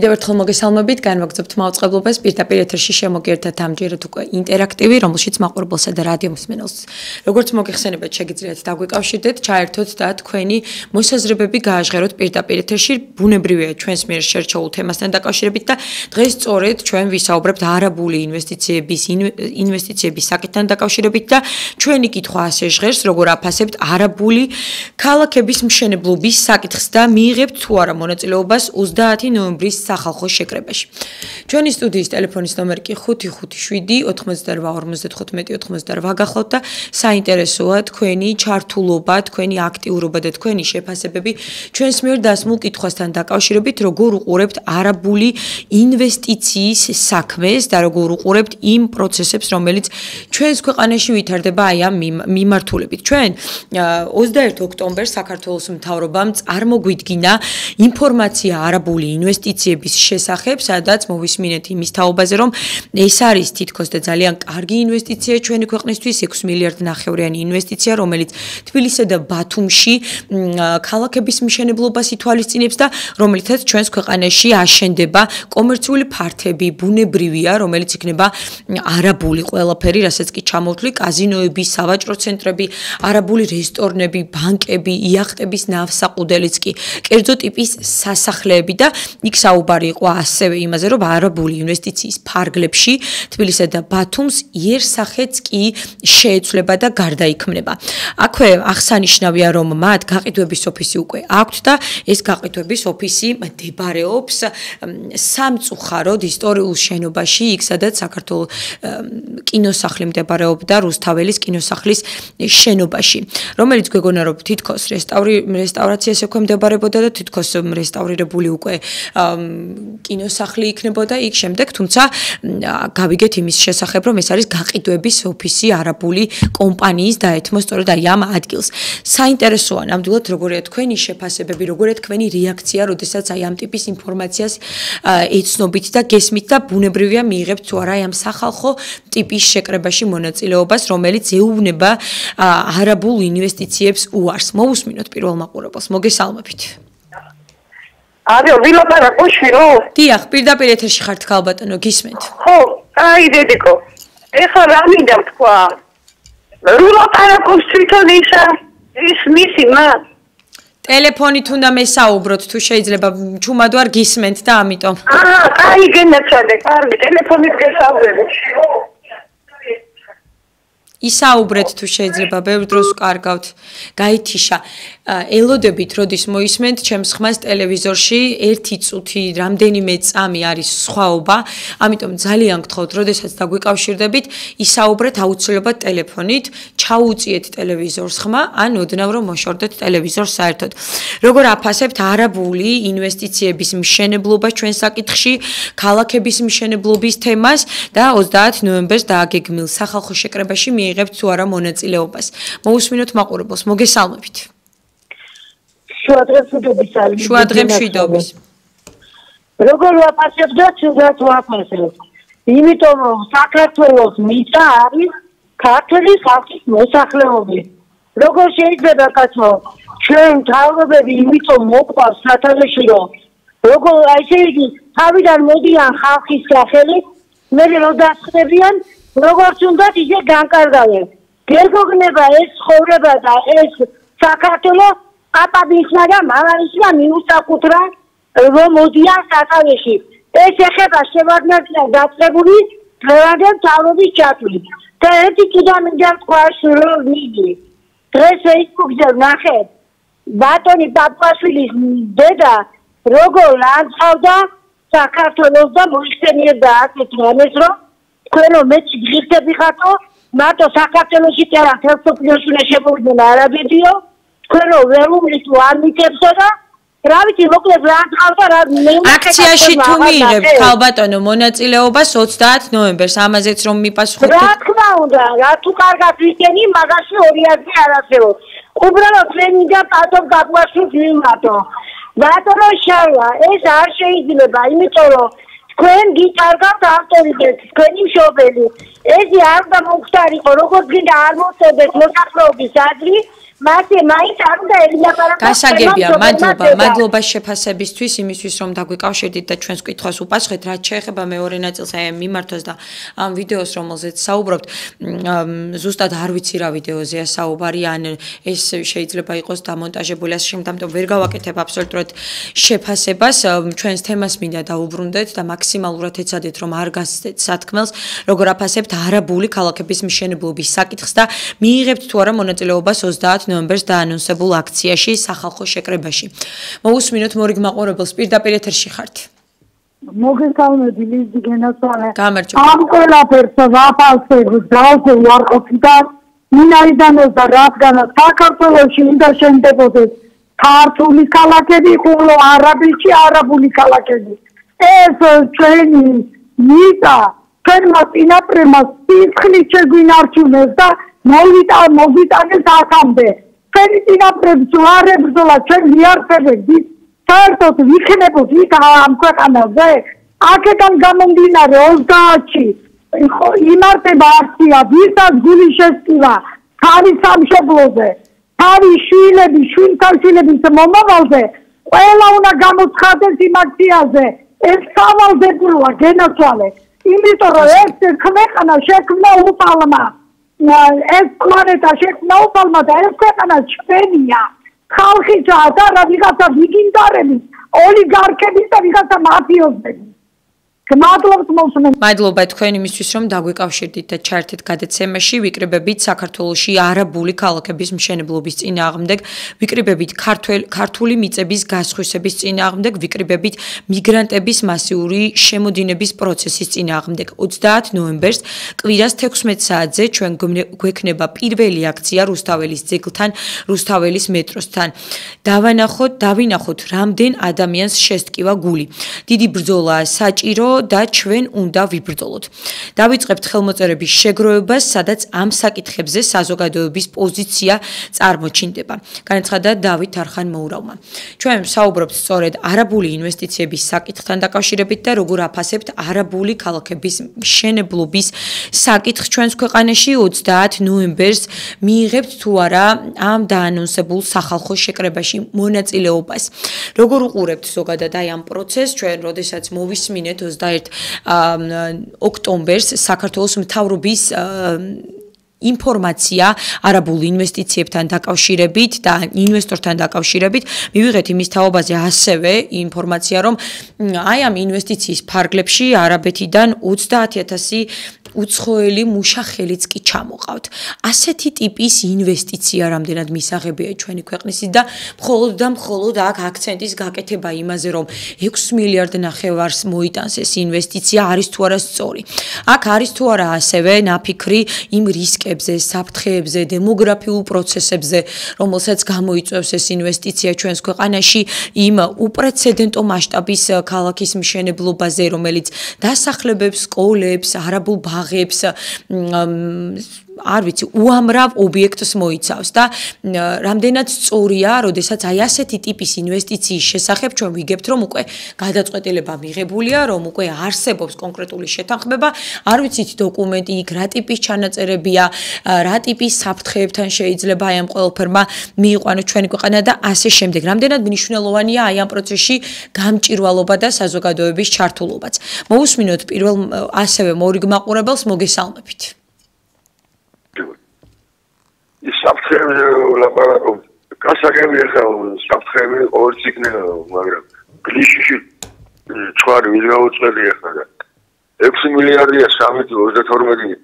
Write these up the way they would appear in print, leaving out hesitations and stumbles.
კიდევ ერთხელ მოგესალმებით, განვაგრძობთ მაუწყებლობას პირდაპირ ეთერში შემოგერთათ ამჯერად უკვე ინტერაქტივი, რომელშიც მაყურებელსა და რადიო მსმენელს როგორც მოგეხსენებათ, შეგიძლიათ დაგვიკავშირდეთ, ჩაერთოთ და თქვენი მოსაზრებები გააჟღეროთ პირდაპირ ეთერში. ბუნებრივია ჩვენს მიერ შერჩეულ თემასთან დაკავშირებით და დღეს სწორედ ჩვენ ვისაუბრებთ არაბული ინვესტიციების საკითხთან დაკავშირებით და ჩვენი კითხვა ასე ჟღერს, როგორ აფასებთ არაბული ქალაქების მშენებლობის საკითხს და მიიღებთ თუ არა მონაწილეობას 30 ნოემბრის სახალხო შეკრებაში. ჩვენი სტუდიის ტელეფონის ნომერი კი 557 88 55 88 გახლავთ და საინტერესოა თქვენი ჩართულობა, თქვენი აქტიურობა და თქვენი შეფასებები ჩვენს მიერ დასმულ კითხვასთან დაკავშირებით, როგორ უყურებთ არაბული ინვესტიციის საქმეს და როგორ უყურებთ იმ პროცესებს, რომელიც ჩვენს ქვეყანაში ვითარდება აი ამ მიმართულებით. ჩვენ 21 ოქტომბერს საქართველოს მთავრობამ წარმოგვიდგინა ინფორმაცია არაბული ინვესტიციების შესახებ, სადაც მოვისმინეთ იმის თაობაზე, რომ ეს არის თითქოს და ძალიან კარგი ინვესტიცია ჩვენი ქვეყნისთვის, 6 მილიარდ ნახევრიანი ინვესტიცია, რომელიც თბილისსა და ბათუმში ქალაქების მშენებლობას ითვალისწინებს და რომელიცაც ჩვენს ქვეყანაში აშენდება კომერციული ფართები, ბუნებრივია, რომელიც იქნება არაბული ყველაფერი, რასაც კი ჩამოვთვლი, კაზინოები, სავაჭრო ცენტრები, არაბული რესტორნები, ბანკები, იახტების ნავსაყუდელიც კი, კერძო ტიპის სასახლეები და იქ საუბარი იყო ასევე იმაზე, რომ არაბული ინვესტიციის ფარგლებში თბილისსა და ბათუმს იერსახეც კი შეეცვლება და გარდაიქმნება. აქვე აღსანიშნავია, რომ მათ გაყიდვების ოფისი უკვე აქვთ და ეს გაყიდვების ოფისი მდებარეობს სამწუხაროდ ისტორიულ შენობაში, იქ სადაც საქართველოს კინოსახლი მდებარეობდა, რუსთაველის კინოსახლის შენობაში, რომელიც გვეგონა რომ თითქოს რესტავრაციას ექვემდებარებოდა და თითქოს რესტავრირებული უკვე კინოსახლი იქნებოდა იქ შემდეგ, თუმცა გავიგეთ იმის შესახებ, რომ ეს არის გაყიდვების ოფისი არაბული კომპანიის დაეთმო სწორედ აი ამ ადგილს. საინტერესოა ნამდვილად როგორია თქვენი შეფასებები, როგორია თქვენი რეაქცია, როდესაც აი ამ ტიპის ინფორმაციას ეცნობით და გესმით და ბუნებრივია მიიღებთ თუ არა ამ სახალხო ტიპის შეკრებაში მონაწილეობას, რომელიც ეუბნება არაბულ ინვესტიციებს უარს. მოვუსმინოთ პირველ მაყურებელს, მოგესალმებით. Alo, ვილაპარაკოშირო? დიახ, პირდაპირ ეთერში ხართ ქალბატონო, გისმენთ. ხო, აი დედიკო. ეხლა რა მინდა თქვა? ვილაპარაკოს თვითონ ის მისი მათ. ტელეფონით უნდა მესაუბროთ, თუ შეიძლება, ჩუმად ვარ გისმენთ და ამიტომ. აი გენაცადე, კარგი, ტელეფონით გესაუბრებ. ისაუბრეთ თუ შეიძლება, ბევრ დროს ვკარგავთ. გაითიშა. ელოდებით, როდის მოისმენთ ჩემს ხმას ტელევიზორში, 1 წუთი, რამდენიმე წამი არის სხვაობა, ამიტომ ძალიან გთხოვთ, როდესაც დაგვიკავშირდებით, ისაუბრეთ აუცილებლად ტელეფონით, ჩაუწიეთ ტელევიზორს ხმა, ან ოდნავ რომ მოშორდეთ ტელევიზორს საერთოდ. როგორ აფასებთ არაბული ინვესტიციების მშენებლობას ჩვენ საკითხში, ქალაქების მშენებლობის თემას და 30 ნოემბერს დააგეგმილ სახალხო შეკრებაში მიიღებთ თუ არა მონაწილეობას. მოусმინოთ მაყურებელს, მოგესალმებით. შუადღემშვიდობის. როგორ ვაფასებ და ცუდად ვაფასებ. იმიტომ რომ საქართველოს მიწა არის ქართული ხალხის მოსახლეობის. როგორ შეიძლება კაცო ჩვენ თავრობები იმიტომ მოყვარს სათავეში რომ როგორ ესე იგი თავიდან მოდიან ხალხის სახელი, მე რომ დასწრებიან როგორც უნდა ისე განკარგავენ. გეგოგნება ეს ცხოვრება და ეს საქართველოს აპაბისმა და მამალისმა მიუსაკუთრა რომ მოდიან სათავეში. ეს ეხება შევარდნაძეა დაწყებული დღევანდელ მთავრობის ჩათვლით. და ერთი კიდევ მინდა თქვა რომ მიდი. დღეს ფეისბუქზე ვნახე ბატონი პაპუაშვილის დედა როგორ ანწყავდა საქართველოს და მოიხსენიებდა ასეთ რამეს რომ თქვენ რომ მეც ღირსები ხართო, მათო საქართველოში წერა თელსოფლიოში შემოვიდნენ არაბებიო, თქვენ რომ ვერ უმრით არ მიწებსო და რა ვიცი მოკლედ რა ხავდა რა აქციაში თუ მიიღებთ ქალბატონო მონაწილეობას 30 ნოემბერს ამაზეც რომ მიპასუხოთ. რა თქმა უნდა, რა თუ კარგად ვიქენი, მაგაში ორი აზრი არ არსებობს. უბრალოდ ჩვენი და პატონ გაბუაშვილს მიმართო. ბატონო შარვა, ეს არ შეიძლება, იმიტომ რომ თქვენ გიკარგავთ ავტორიტეტს, თქვენი მშობელი. ეს არ უნდა მომხდარიყო, როგორც გინდა არ მოწოდეთ მოსახლეობის აზრი, მაინც არ უნდა ელაპარაკოს. გასაგებია, მადლობა შეფასებისთვის, იმისთვის რომ დაგვიკავშირდით და ჩვენს კითხვას უპასუხეთ, რაც შეეხება მეორე ნაწილს, აი მიმართვას და ამ ვიდეოს, რომელზეც საუბრობთ, ზუსტად არ ვიცი რა ვიდეოზეა საუბარი, ან ეს შეიძლება იყოს დამონტაჟებული, ასე შემდგომ ვერ გავაკეთებ აბსოლუტურად შეფასებას, ჩვენს თემას მინდა დაუბრუნდეთ და მაქსიმალურად ეცადეთ რომ არ გასცეთ სათქმელს, როგორ აფასებთ არაბული ქალაქების მშენებლობის საკითხს და მიიღებთ თუ არა მონაწილეობას 30 ნოემბერს დაანონსებულ აქციაში სახალხო შეკრებაში. მოусმინოთ მორიგ მაყურებელს, პირდაპირ ეთერში ხართ. მოგესალმები ლიზი გენაცვალე. გამარჯობა. ამ ყველაფერს ვაფასებ ძალზე უარყოფიდან მინაიდანოს და რადგანაც საქართველოში უნდა შემდებოდეს ქართული ქალაქები, ხოლო არაბეთში არაბული ქალაქები. ეს ჩვენი მიწა ჩვენმა წინაპრებმა სიცხლით შეგვინარჩუნეს და მოვიტანეს აქამდე. ჩვენი წინაპრებს არ ებრძოლა ჩვენ მიარწევები. საერთოდ ვიქნებოდ იქ ამ ქვეყანაზე აქედან გამომდინარე 30-ში იმართება აქცია ვისაც გული შესწირა თავის სამშობლოზე, თავის შვილების, შვილთაშვილების მომავალზე, ყველა უნდა გამოცხადდეს იმ აქციაზე. ეს სავალდებულოა გენაცვალე, იმიტომ რომ ეს ქვეყანა შექმნა უფალმა, ეს პლანეტა შექმნა უფალმა და ეს ქვეყანა ჩვენია. ხალხისა და რა ვიღაცა ვიგინტარების, ოლიგარქების და ვიღაცა მაფიოზების. მადლობა თქვენ იმისთვის რომ დაგვიკავშირდით და ჩართეთ გადაცემაში, ვიკრიბებით საქართველოში არაბული ქალაქების მშენებლობის წინააღმდეგ, ვიკრიბებით ქართული მიწების გასხვისების წინააღმდეგ, ვიკრიბებით მიგრანტების მასიური შემოდინების პროცესის წინააღმდეგ. 30 ნოემბერს კვირას 16 საათზე ჩვენ გვექნება პირველი აქცია რუსთაველის ძეგლთან, რუსთაველის მეტროსთან. დავინახოთ რამდენ ადამიანს შესტკივა გული. დიდი ბრძოლაა საჭირო და ჩვენ უნდა ვიბრძოლოთ. დავიწყებთ ხელმოწერების შეგროვებას, სადაც ამ საკითხებზე საზოგადოების პოზიცია წარმოჩინდება. განაცხადა დავით არხან-მოურავმა. ჩვენ საუბრობთ სწორედ არაბული ინვესტიციების საკითხთან დაკავშირებით და როგორ აფასებთ არაბული ქალაქების მშენებლობის საკითხს ჩვენს ქვეყანაში 30 ნოემბერს მიიღებთ თუ არა ამ დაანონსებულ სახალხო შეკრებაში მონაწილეობას. როგორ უყურებთ ზოგადად აი ამ პროცესს, ჩვენ როდესაც მოვისმინეთ 21 ოქტომბერს საქართველოს მთავრობის ინფორმაცია არაბულ ინვესტიციებთან დაკავშირებით და ინვესტორთან დაკავშირებით მივიღეთ იმის თაობაზე ასევე ინფორმაცია რომ აი ამ ინვესტიციის ფარგლებში არაბეთიდან 30,000 უცხოელი მუშახელიც კი ჩამოყავთ. ასეთი ტიპის ინვესტიცია რამდენად მისაღებია ჩვენი ქვეყნისის და მხოლოდ აქ აქცენტის გაკეთება იმაზე რომ 6 მილიარდ ნახევარს მოიტანს ეს ინვესტიცია არის თუ არა სწორი. აქ არის თუ არა ასევე ნაფიქრი იმ რისკებზე, საფრთხეებზე, დემოგრაფიულ პროცესებზე, რომელსაც გამოიწვევს ეს ინვესტიცია ჩვენს ქვეყანაში იმ უპრეცედენტო მასშტაბის ქალაქის მშენებლობაზე, რომელიც დასახლებებს, სკოლებს, არაბულ ბაღებს არ ვიცი, უამრავ ობიექტს მოიცავს და რამდენად სწორია, როდესაც აი ასეთი ტიპის ინვესტიციის შესახებ ჩვენ ვიგებთ, რომ უკვე გადაწყვეტილება მიღებულია, რომ უკვე არსებობს კონკრეტული შეთანხმება, არ ვიცით დოკუმენტი იქ რა ტიპის ჩანაწერებია, რა ტიპის საფრთხეებთან შეიძლება აი ამ ყველაფერმა მიიყვანოს ჩვენი ქვეყანა და ასე შემდეგ. რამდენად მნიშვნელოვანია აი ამ პროცესში გამჭირვალობა და საზოგადოების ჩართულობაც. მოусმინოთ პირველ ასევე მორიგ მაყურებელს, მოგესალმებით. საფრთხეებზე ვლაპარაკობ. გასაგებია ხა საფრთხეები ორიც იქნება, მაგრამ გლიშში ჩვარი ვინ გაუწევია ხა 6 მილიარდია 322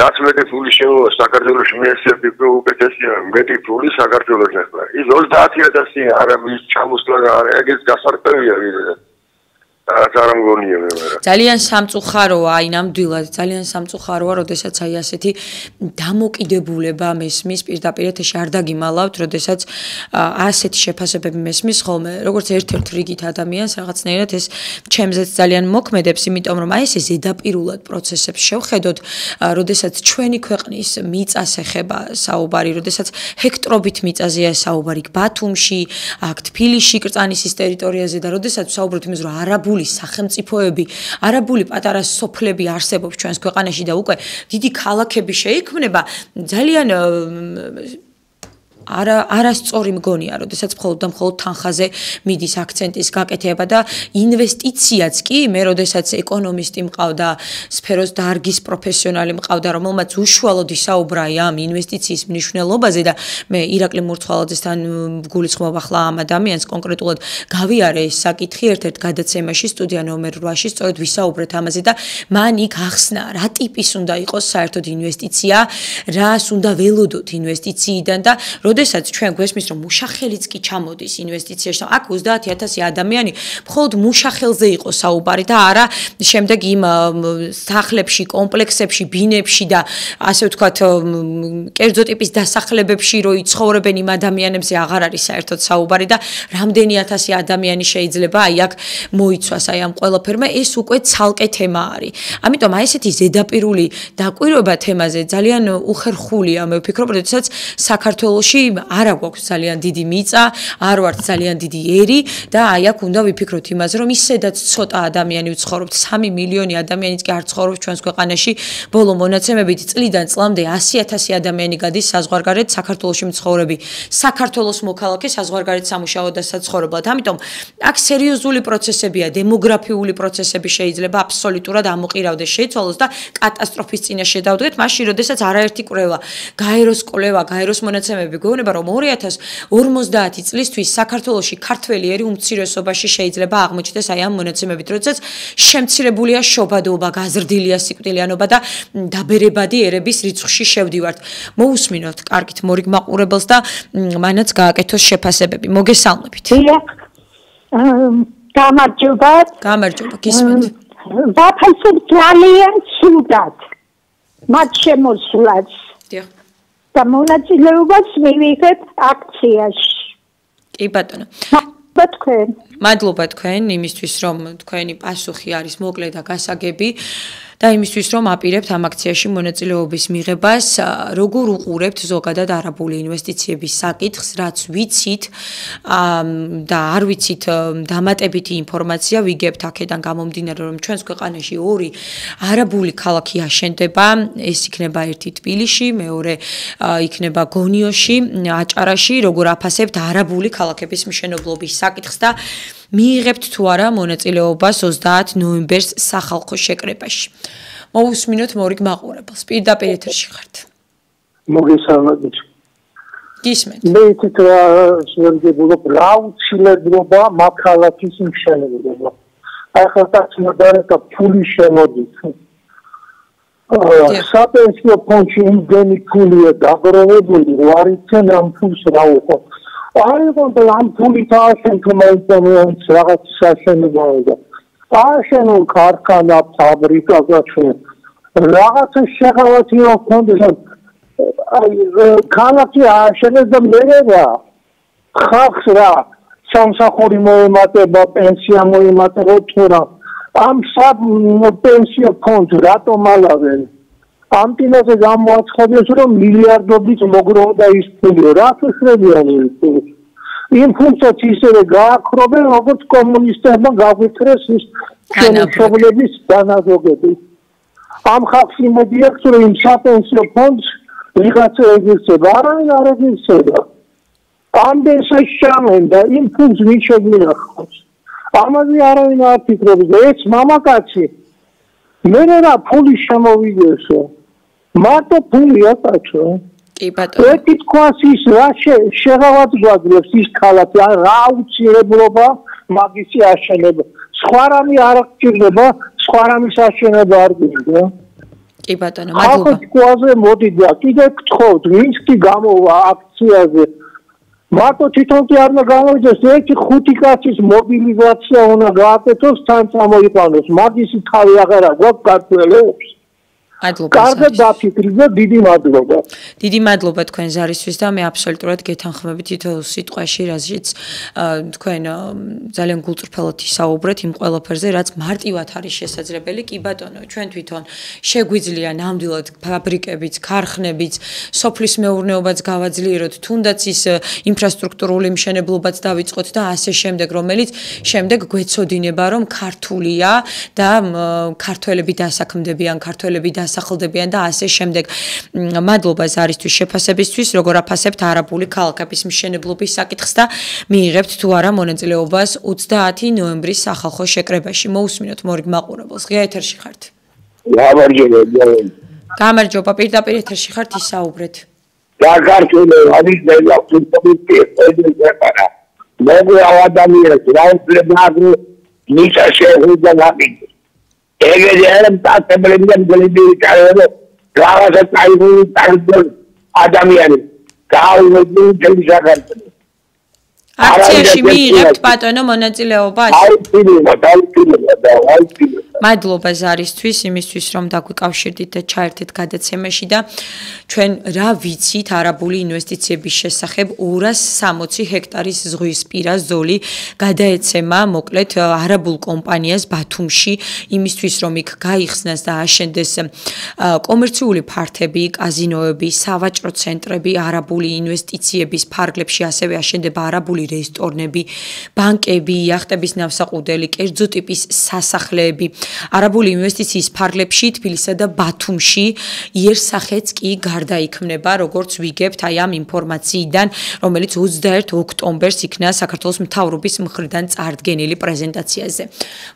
რაც მეტი ფული შემოვა საქართველოში მეცები უკეთესია მეტი ფული საქართველოში ახლა. ის 30,000 არაბის ჩამოსვლა ეგეც გასარკვევია ვიდრე ძალიან სამწუხაროა აი ნამდვილად ძალიან სამწუხაროა როდესაც აი ასეთი დამოკიდებულება მესმის პირდაპირ ეთერში არ დაგიმალავთ როდესაც ასეთი შეფასებები მესმის ხოლმე როგორც ერთ-ერთ რიგით ადამიანს რაღაცნაირად ეს ჩემზეც ძალიან მოქმედებს იმიტომ რომ აი ესე ზედაპირულად პროცესებს შევხედოთ როდესაც ჩვენი ქვეყნის მიწას ეხება საუბარი როდესაც ჰექტრობით მიწაზეა საუბარი ბათუმში აქ თბილისში კრწანისის ტერიტორიაზე და როდესაც საუბრობთ იმაზე რომ არაბული სახელმწიფოები, არაბული პატარა სოფლები არსებობს ჩვენს ქვეყანაში და უკვე დიდი ქალაქები შეიქმნება, ძალიან არასწორი მგონია, როდესაც მხოლოდ და მხოლოდ თანხაზე მიდის აქცენტის გაკეთება და ინვესტიციაც კი მე როდესაც ეკონომისტი მყავდა, სფეროს დარგის პროფესიონალი მყავდა, რომელმაც უშუალოდ ისაუბრა ამ ინვესტიციის მნიშვნელობაზე და მე ირაკლი მურცვალაძესთან გულისხმობ ახლა ამ ადამიანს კონკრეტულად გავიარე ეს საკითხი ერთ-ერთ გადაცემაში სტუდია ნომერ 8-ში სწორედ ვისაუბრეთ ამაზე და მან იქ ახსნა რა ტიპის უნდა იყოს საერთოდ ინვესტიცია, რას უნდა ველოდოთ ინვესტიციიდან და როდესაც ჩვენ გვესმის რომ მუშახელიც კი ჩამოდის ინვესტიციაში, აქ 30,000 ადამიანი მხოლოდ მუშახელზე იყო საუბარი და არა შემდეგ იმ სახლებში, კომპლექსებში, ბინებში და ასე ვთქვათ, კერძო ტიპის დასახლებებში რო იცხოვრებენ იმ ადამიანებზე აღარ არის საერთოდ საუბარი და რამდენი ათასი ადამიანი შეიძლება აი აქ მოიცვას აი ამ ყველაფერმა, ეს უკვე ცალკე თემა არის. ამიტომ აი ესეთი ზედაპირული დაკვირვება თემაზე ძალიან უხერხულია, მე ვფიქრობ, როდესაც საქართველოში არ აქვს ძალიან დიდი მიწა, არ ვართ ძალიან დიდი ერი და აი აქ უნდა ვიფიქროთ იმაზე, რომ ისედაც ცოტა ადამიანი ვცხოვრობთ, 3 მილიონი ადამიანიც კი არ ცხოვრობს ჩვენს ქვეყანაში, ბოლო მონაცემებით წლიდან წლამდე 100,000 ადამიანი გადის საზღვარგარეთ საქართველოში მცხოვრები, საქართველოს მოქალაქე საზღვარგარეთ სამუშაო და საცხოვრებლად. ამიტომ აქ სერიოზული პროცესებია, დემოგრაფიული პროცესები შეიძლება აბსოლუტურად ამოყირავდეს, შეიცვალოს და კატასტროფის წინაშე დავდგეთ, მაშინ როდესაც არაერთი კვლევა, გაეროს კვლევა, გაეროს მონაცემები გვეუბნება, რომ 2050 წლისთვის საქართველოში ქართველი ერი უმცირესობაში შეიძლება აღმოჩნდეს აი ამ მონაცემებით, როდესაც შემცირებულია შობადობა, გაზრდილია სიკვდილიანობა და დაბერებადი ერების რიცხვში შევდივართ. მოусმინოთ, კარგით, მორიგ მაყურებელს და მანაც გააკეთოს შეფასებები. მოგესალმებით. გამარჯობა. გამარჯობა, გისმენთ. ვაფასებ ძალიან სულდად. მათ შემოსვლას. დიახ. და მონაწილეობას მივიღებ აქციაში. კი ბატონო. თქვენ. მადლობა თქვენ იმისთვის, რომ თქვენი პასუხი არის მოკლე და გასაგები. და იმისთვის რომ აპირებთ ამ აქციაში მონაწილეობის მიღებას, როგორ უყურებთ ზოგადად არაბული ინვესტიციების საკითხს, რაც ვიცით და არ ვიცით დამატებითი ინფორმაცია ვიგებთ აქედან გამომდინარე, რომ ჩვენს ქვეყანაში 2 არაბული ქალაქი აშენდება, ეს იქნება ერთი თბილისში, მეორე იქნება გონიოში, აჭარაში, როგორ აფასებთ არაბული ქალაქების მშენებლობის საკითხს და მიიღებთ თუ არა მონაწილეობას 30 ნოემბერს სახალხო შეკრებაში. მოусმინოთ მორიგ მაყურებელს. პირდაპირ ეთერში ხართ. მოგესალმებით. გისმენთ. მე იცით რა შეგებულობ რა უცილებლობა მაქალაქის მშენებლობა. ახლა თაცმოდარეკა ფული შემოდის. საპენსიო ფონდში იმდენი ფულია დაგროვებული, არ იციან ამ ფულს რა უყო. აიღონ და ამ ფულით ააშენონ რაღაც საშენებლობა. ააშენონ ქარხანა, ფაბრიკა გაჩვენ. რაღაცა შეღავათია ფონდში. აი ქალაქი ააშენეს და მერევა ხალხს რა სამსახური მოემატება, პენსია მოემატება თუ რა. ამ პენსიო ფონდს რატომ ალავენ? ამ ტილაზე გამოაცხადეს, რომ მილიარდობით მოგროვდა ის ფული, რა შეშრებიან ის ფული. იმ ფულსაც ისევე გააქრობენ, როგორც კომუნისტებმა გაგვიქრეს ის მშობლების დანაზოგები. ამ ხალხს იმედი აქვს, რომ იმ საპენსიო ფონდს ვიღაცა ეგრისება, არავინ არ ეგრისება. ამდენს შეშამენ და იმ ფულს ვინ შეგვინახავს. ამაზე არავინ არ ფიქრობს და ეს მამაკაცი მე რა ფული შემოვიგესო. მარტო ფულია კაცო. კი ბატონო. ეთი თქواس ის რა შეღავად გვაძლევს ის ქალაქი, რა აუცილებლობა მაგისი აშენება. სხვა რამე არ გჭირდება, სხვა რამის აშენება არ გინდა. კი ბატონო, მადლობა. ახლა თქواسზე მოდიდა, კიდე გთხოვთ, ვინც კი გამოვა აქციაზე. მარტო თვითონ კი არ უნდა გამოვიდეს, ერთი 5 კაცის მობილიზაცია უნდა გააკეთოს, თან წამოიყვანოს. მაგისი თავი აღარა გვაქვს ქართველებს. მადლობა. კარგად დაფიქრდი და დიდი მადლობა. დიდი მადლობა თქვენ ზარისთვის და მე აბსოლუტურად გეთანხმებით თითოეულ სიტყვაში, რაზეც თქვენ ძალიან გულწრფელად ისაუბრეთ იმ ყველაფერზე, რაც მარტივად არის შესაძლებელი. კი ბატონო, ჩვენ თვითონ შეგვიძლია ნამდვილად ფაბრიკებიც, ქარხნებიც, სოფლის მეურნეობაც გავაძლიეროთ, თუნდაც ის ინფრასტრუქტურული მშენებლობაც დავიწყოთ და ასე შემდეგ, რომელიც შემდეგ გვეცოდინება, რომ ქართულია და ქართველები დასაქმდებიან, ქართველები დასახლდებიან და ასე შემდეგ. მადლობა ზარისთვის შეფასებისთვის, როგორ აფასებთ არაბული ქალაქების მშენებლობის საკითხს და მიიღებთ თუ არა მონაწილეობას 30 ნოემბრის სახალხო შეკრებაში. მოусმინოთ მორიგ მაყურებელს. ღია ეთერში ხართ. გამარჯობა, პირდაპირ ეთერში ხართ, ისაუბრეთ. საქართველოს არის დეპუტატი მოგვა ადამიანს რაუწლება ნიშა შეუძლია გამიგე ეგრე არ მტაცებლებიდან გლიბი კარო რაღაცა წაიღული ადამიანი გაუვედი ძილჟაგარდ აქციაში მიიღებთ ბატონო მონაწილეობას? მადლობა ზარისთვის იმისთვის რომ დაგვიკავშირდით და ჩაერთეთ გადაცემაში და ჩვენ რა ვიცით არაბული ინვესტიციების შესახებ 260 ჰექტარის ზღვისპირა ზოლი გადაეცემა მოკლედ არაბულ კომპანიას ბათუმში იმისთვის რომ იქ გაიხსნას და აშენდეს კომერციული ფართები, კაზინოები, სავაჭრო ცენტრები, არაბული ინვესტიციების ფარგლებში ასევე აშენდება არაბული რესტორნები, ბანკები, იახტების ნავსაყუდელი, კერძო ტიპის სასახლეები. არაბული ინვესტიციის ფარგლებში თბილისსა და ბათუმში იერსახეც კი გარდაიქმნება, როგორც ვიგებთ აი ამ ინფორმაციიდან, რომელიც 21 ოქტომბერს იქნა საქართველოს მთავრობის მხრიდან წარდგენილი პრეზენტაციაზე.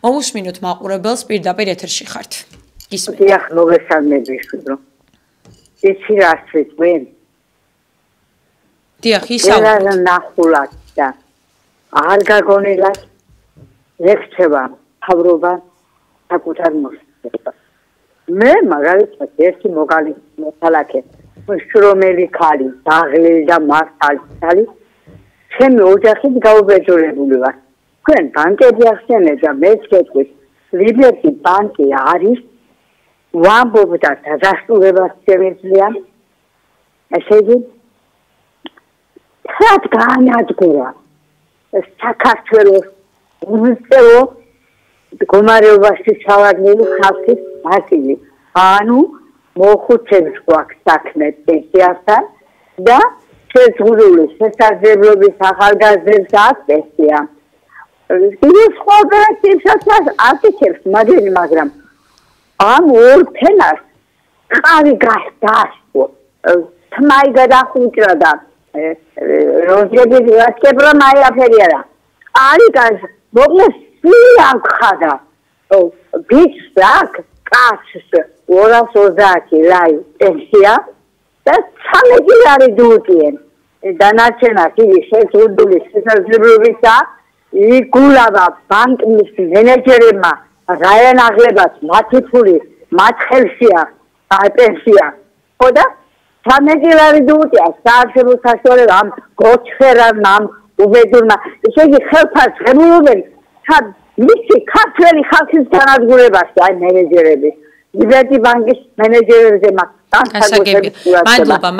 მოусმინოთ მაყურებელს, პირდაპირ ეთერში ხართ. გისმენთ. დიახ, მოგესალმები შვიდო. იცი რას ვიტყვი? დიახ, ისაუბრეთ. რა ნახულად და არ გაგონილად ეხება მთავრობა საკუთარ მოსახლეობას. მე მაგალითად ერთი მოქალაქე შრომელი ქალი, დაღლილი და მართალი, ჩემი ოჯახით გაუბედურებული ვარ. თქვენ ბანკები ახსენეთ და მე ვქეთვით, ლიბერტი ბანკი არის ვამბობდა დადასტურებას შემიძლია. ესე იგი რაც განადგურა საქართველოს უმწეო მდგომარეობაში ჩავარდნილი ხალხის მასივი. ანუ მოხუცებს გვაქვს საქმე პენსიასთან და შეზღუდული შესაძლებლობის ახალგაზრდებს აქვს პენსია. ის სხვა ოპერაციებსაც აკეთებს, მაგრამ ამ ორ თემას ყარი გასდასო. თმაი გადახუჭრა და როზები ვასკებრა მაი აფერიარა. არიგას მოკლეს სიახადა. ბიჭს აქ კაცს 230 ლარი პენსია და 13 ლარი დუუტიენ. დანარჩენად იგი შეზღუდული შესაძლებლობისა იგულავა ბანკის მენეჯერებმა რაენაღლებას მათი ფული მათ ხელშია პენსია. ხოდა 13 ლარი დუუტია საარსებო საშუალება ამ გოჩხერამ ამ უბედურმა. ესე იგი ხელფას ღებულობენ მისი ქართველი ხალხის განადგურებაში აი მენეჯერები. ლიბერტი ბანკის მენეჯერებზე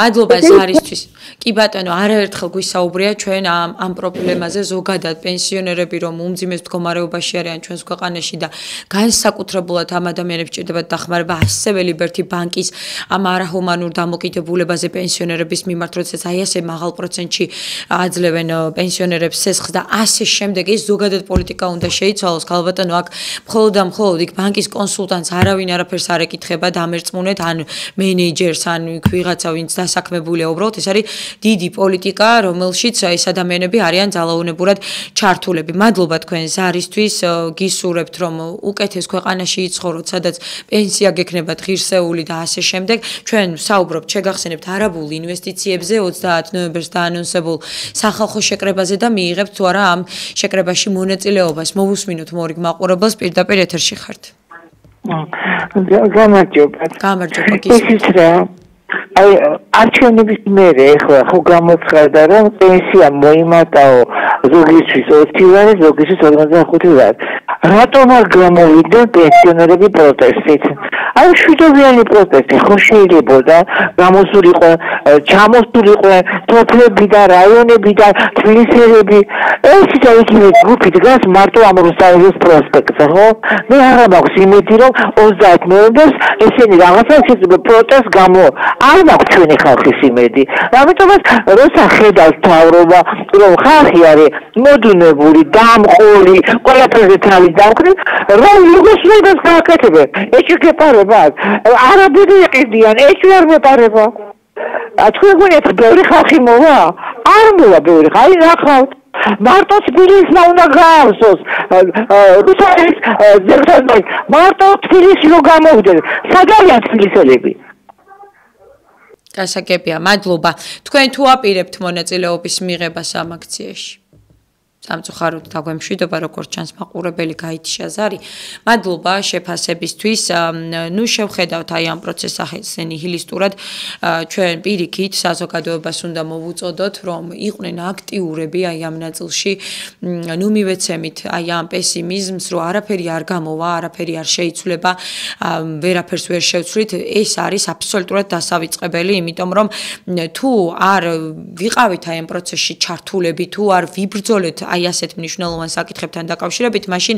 მადლობა ზარისთვის. კი ბატონო, არაერთხელ გვისაუბრია ჩვენ ამ პრობლემაზე ზოგადად პენსიონერები რომ უმძიმეს მდგომარეობაში არიან ჩვენს ქვეყანაში და განსაკუთრებულად ამ ადამიანებს ჭირდებათ დახმარება ასევე ლიბერტი ბანკის ამ არაჰუმანურ დამოკიდებულებაზე პენსიონერების მიმართ, როდესაც აი ასე მაღალ პროცენტში აძლევენ პენსიონერებს სესხს და ასე შემდეგ ის ზოგადად პოლიტიკა უნდა შეიცვალოს. ქალბატონო, აქ მხოლოდ იქ ბანკის კონსულტანტს არავინ არაფერს არ ეკითხება დამერწმუნეთ ან მენეჯერს ან ვიღაცა ვინც დასაქმებულია უბრალოდ ეს არის დიდი პოლიტიკა რომელშიც ეს ადამიანები არიან ძალაუნებურად ჩართულები. მადლობა თქვენ ზარისთვის, გისურვებთ რომ უკეთეს ქვეყანაში იცხოვროთ, სადაც პენსია გექნებათ ღირსეული და ასე შემდეგ. ჩვენ საუბრობთ, შეგახსენებთ არაბულ ინვესტიციებზე 30 ნოემბერს დაანონსებულ სახალხო შეკრებაზე და მიიღებთ თუ არა ამ შეკრებაში მონაწილეობას. მოусმინოთ მორიგ მაყურებელს, პირდაპირ ეთერში ხართ. გამარჯობა. ისიც რა აი არჩევნების მერე ახლა ხო გამოცხადდა რომ პენსია მოიმატაო ზოგისთვის 20 ლარი, ზოგისთვის 55 ლარი. რატომ არ გამოვიდა პენსიონერები პროტესტით? აი შვიდობიანი პროტესტი ხო შეიძლებოდა გამოსულიყო, ჩამოსულიყო თოფლები და რაიონები და თბილისელები. ეს ისეთი ჯგუფი დგას მარტო ამ რუსთავის პროსპექტზე, ხო? მე არ მაქვს იმედი რომ 30 ნოემბერს ესენი რაღაცა შეიძლება პროტესტ არ მაქვს ჩვენი ხალხის იმედი. ამიტომაც როცა ხედავს მთავრობა, რომ ხალხი არის მოდუნებული, დამყოლი, ყველაფერზე თავის დამკრით, რომ იუგოსლავიას გააკეთებენ. ეს შეგეპარება? არაბები იყიდიან, ეს ვერ მეპარება. თქვენ გვინდათ ბევრი ხალხი მოვა? არ მოვა ბევრი, აი ნახავთ. მარტო თბილისმა უნდა გაავსოს რუსეთის ზეგრძელმა მარტო თბილისი რო გამოვიდეს საგარია თბილისელები გასაგებია მადლობა თქვენ თუ აპირებთ მონაწილეობის მიღებას ამ აქციაში სამწუხაროდ დაგვემშვიდობა როგორც ჩანს მაყურებელი გაით შაზარი მადლობა შეფასებისთვის ნუ შევხედავთ აი ამ პროცესს ნიჰილისტურად ჩვენ პირიქით საზოგადოებას უნდა მოვუწოდოთ რომ იყვნენ აქტიურები აი ამ ნაწილში ნუ მივეცემით აი ამ პესიმიზმს რომ არაფერი არ გამოვა არაფერი არ შეიცვლება ვერაფერს ვერ შევცვლით ეს არის აბსოლუტურად დასავიწყებელი იმიტომ რომ თუ არ ვიყავით აი ამ პროცესში ჩართულები თუ არ ვიბრძოლეთ აი ასეთ მნიშვნელოვან საკითხებთან დაკავშირებით, მაშინ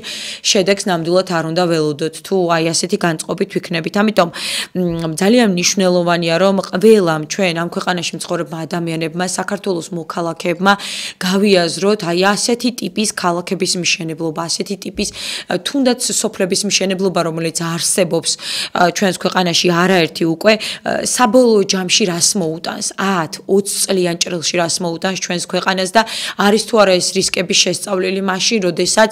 შედეგს ნამდვილად არ უნდა ველოდოთ, თუ აი ასეთი განწყობით ვიქნებით. ამიტომ ძალიან მნიშვნელოვანია, რომ ყველამ ჩვენ ამ ქვეყანაში მცხოვრებმა ადამიანებმა, საქართველოს მოქალაქეებმა გავიაზროთ აი ასეთი ტიპის ქალაქების მშენებლობა, ასეთი ტიპის თუნდაც სოფლების მშენებლობა, რომელიც არსებობს ჩვენს ქვეყანაში არაერთი უკვე საბოლოო ჯამში რას მოუტანს 10-20 წლიან ჭრილში რას მოუტანს ჩვენს ქვეყანას და არის თუ არა ეს რისკი შესწავლილი მაშინ, როდესაც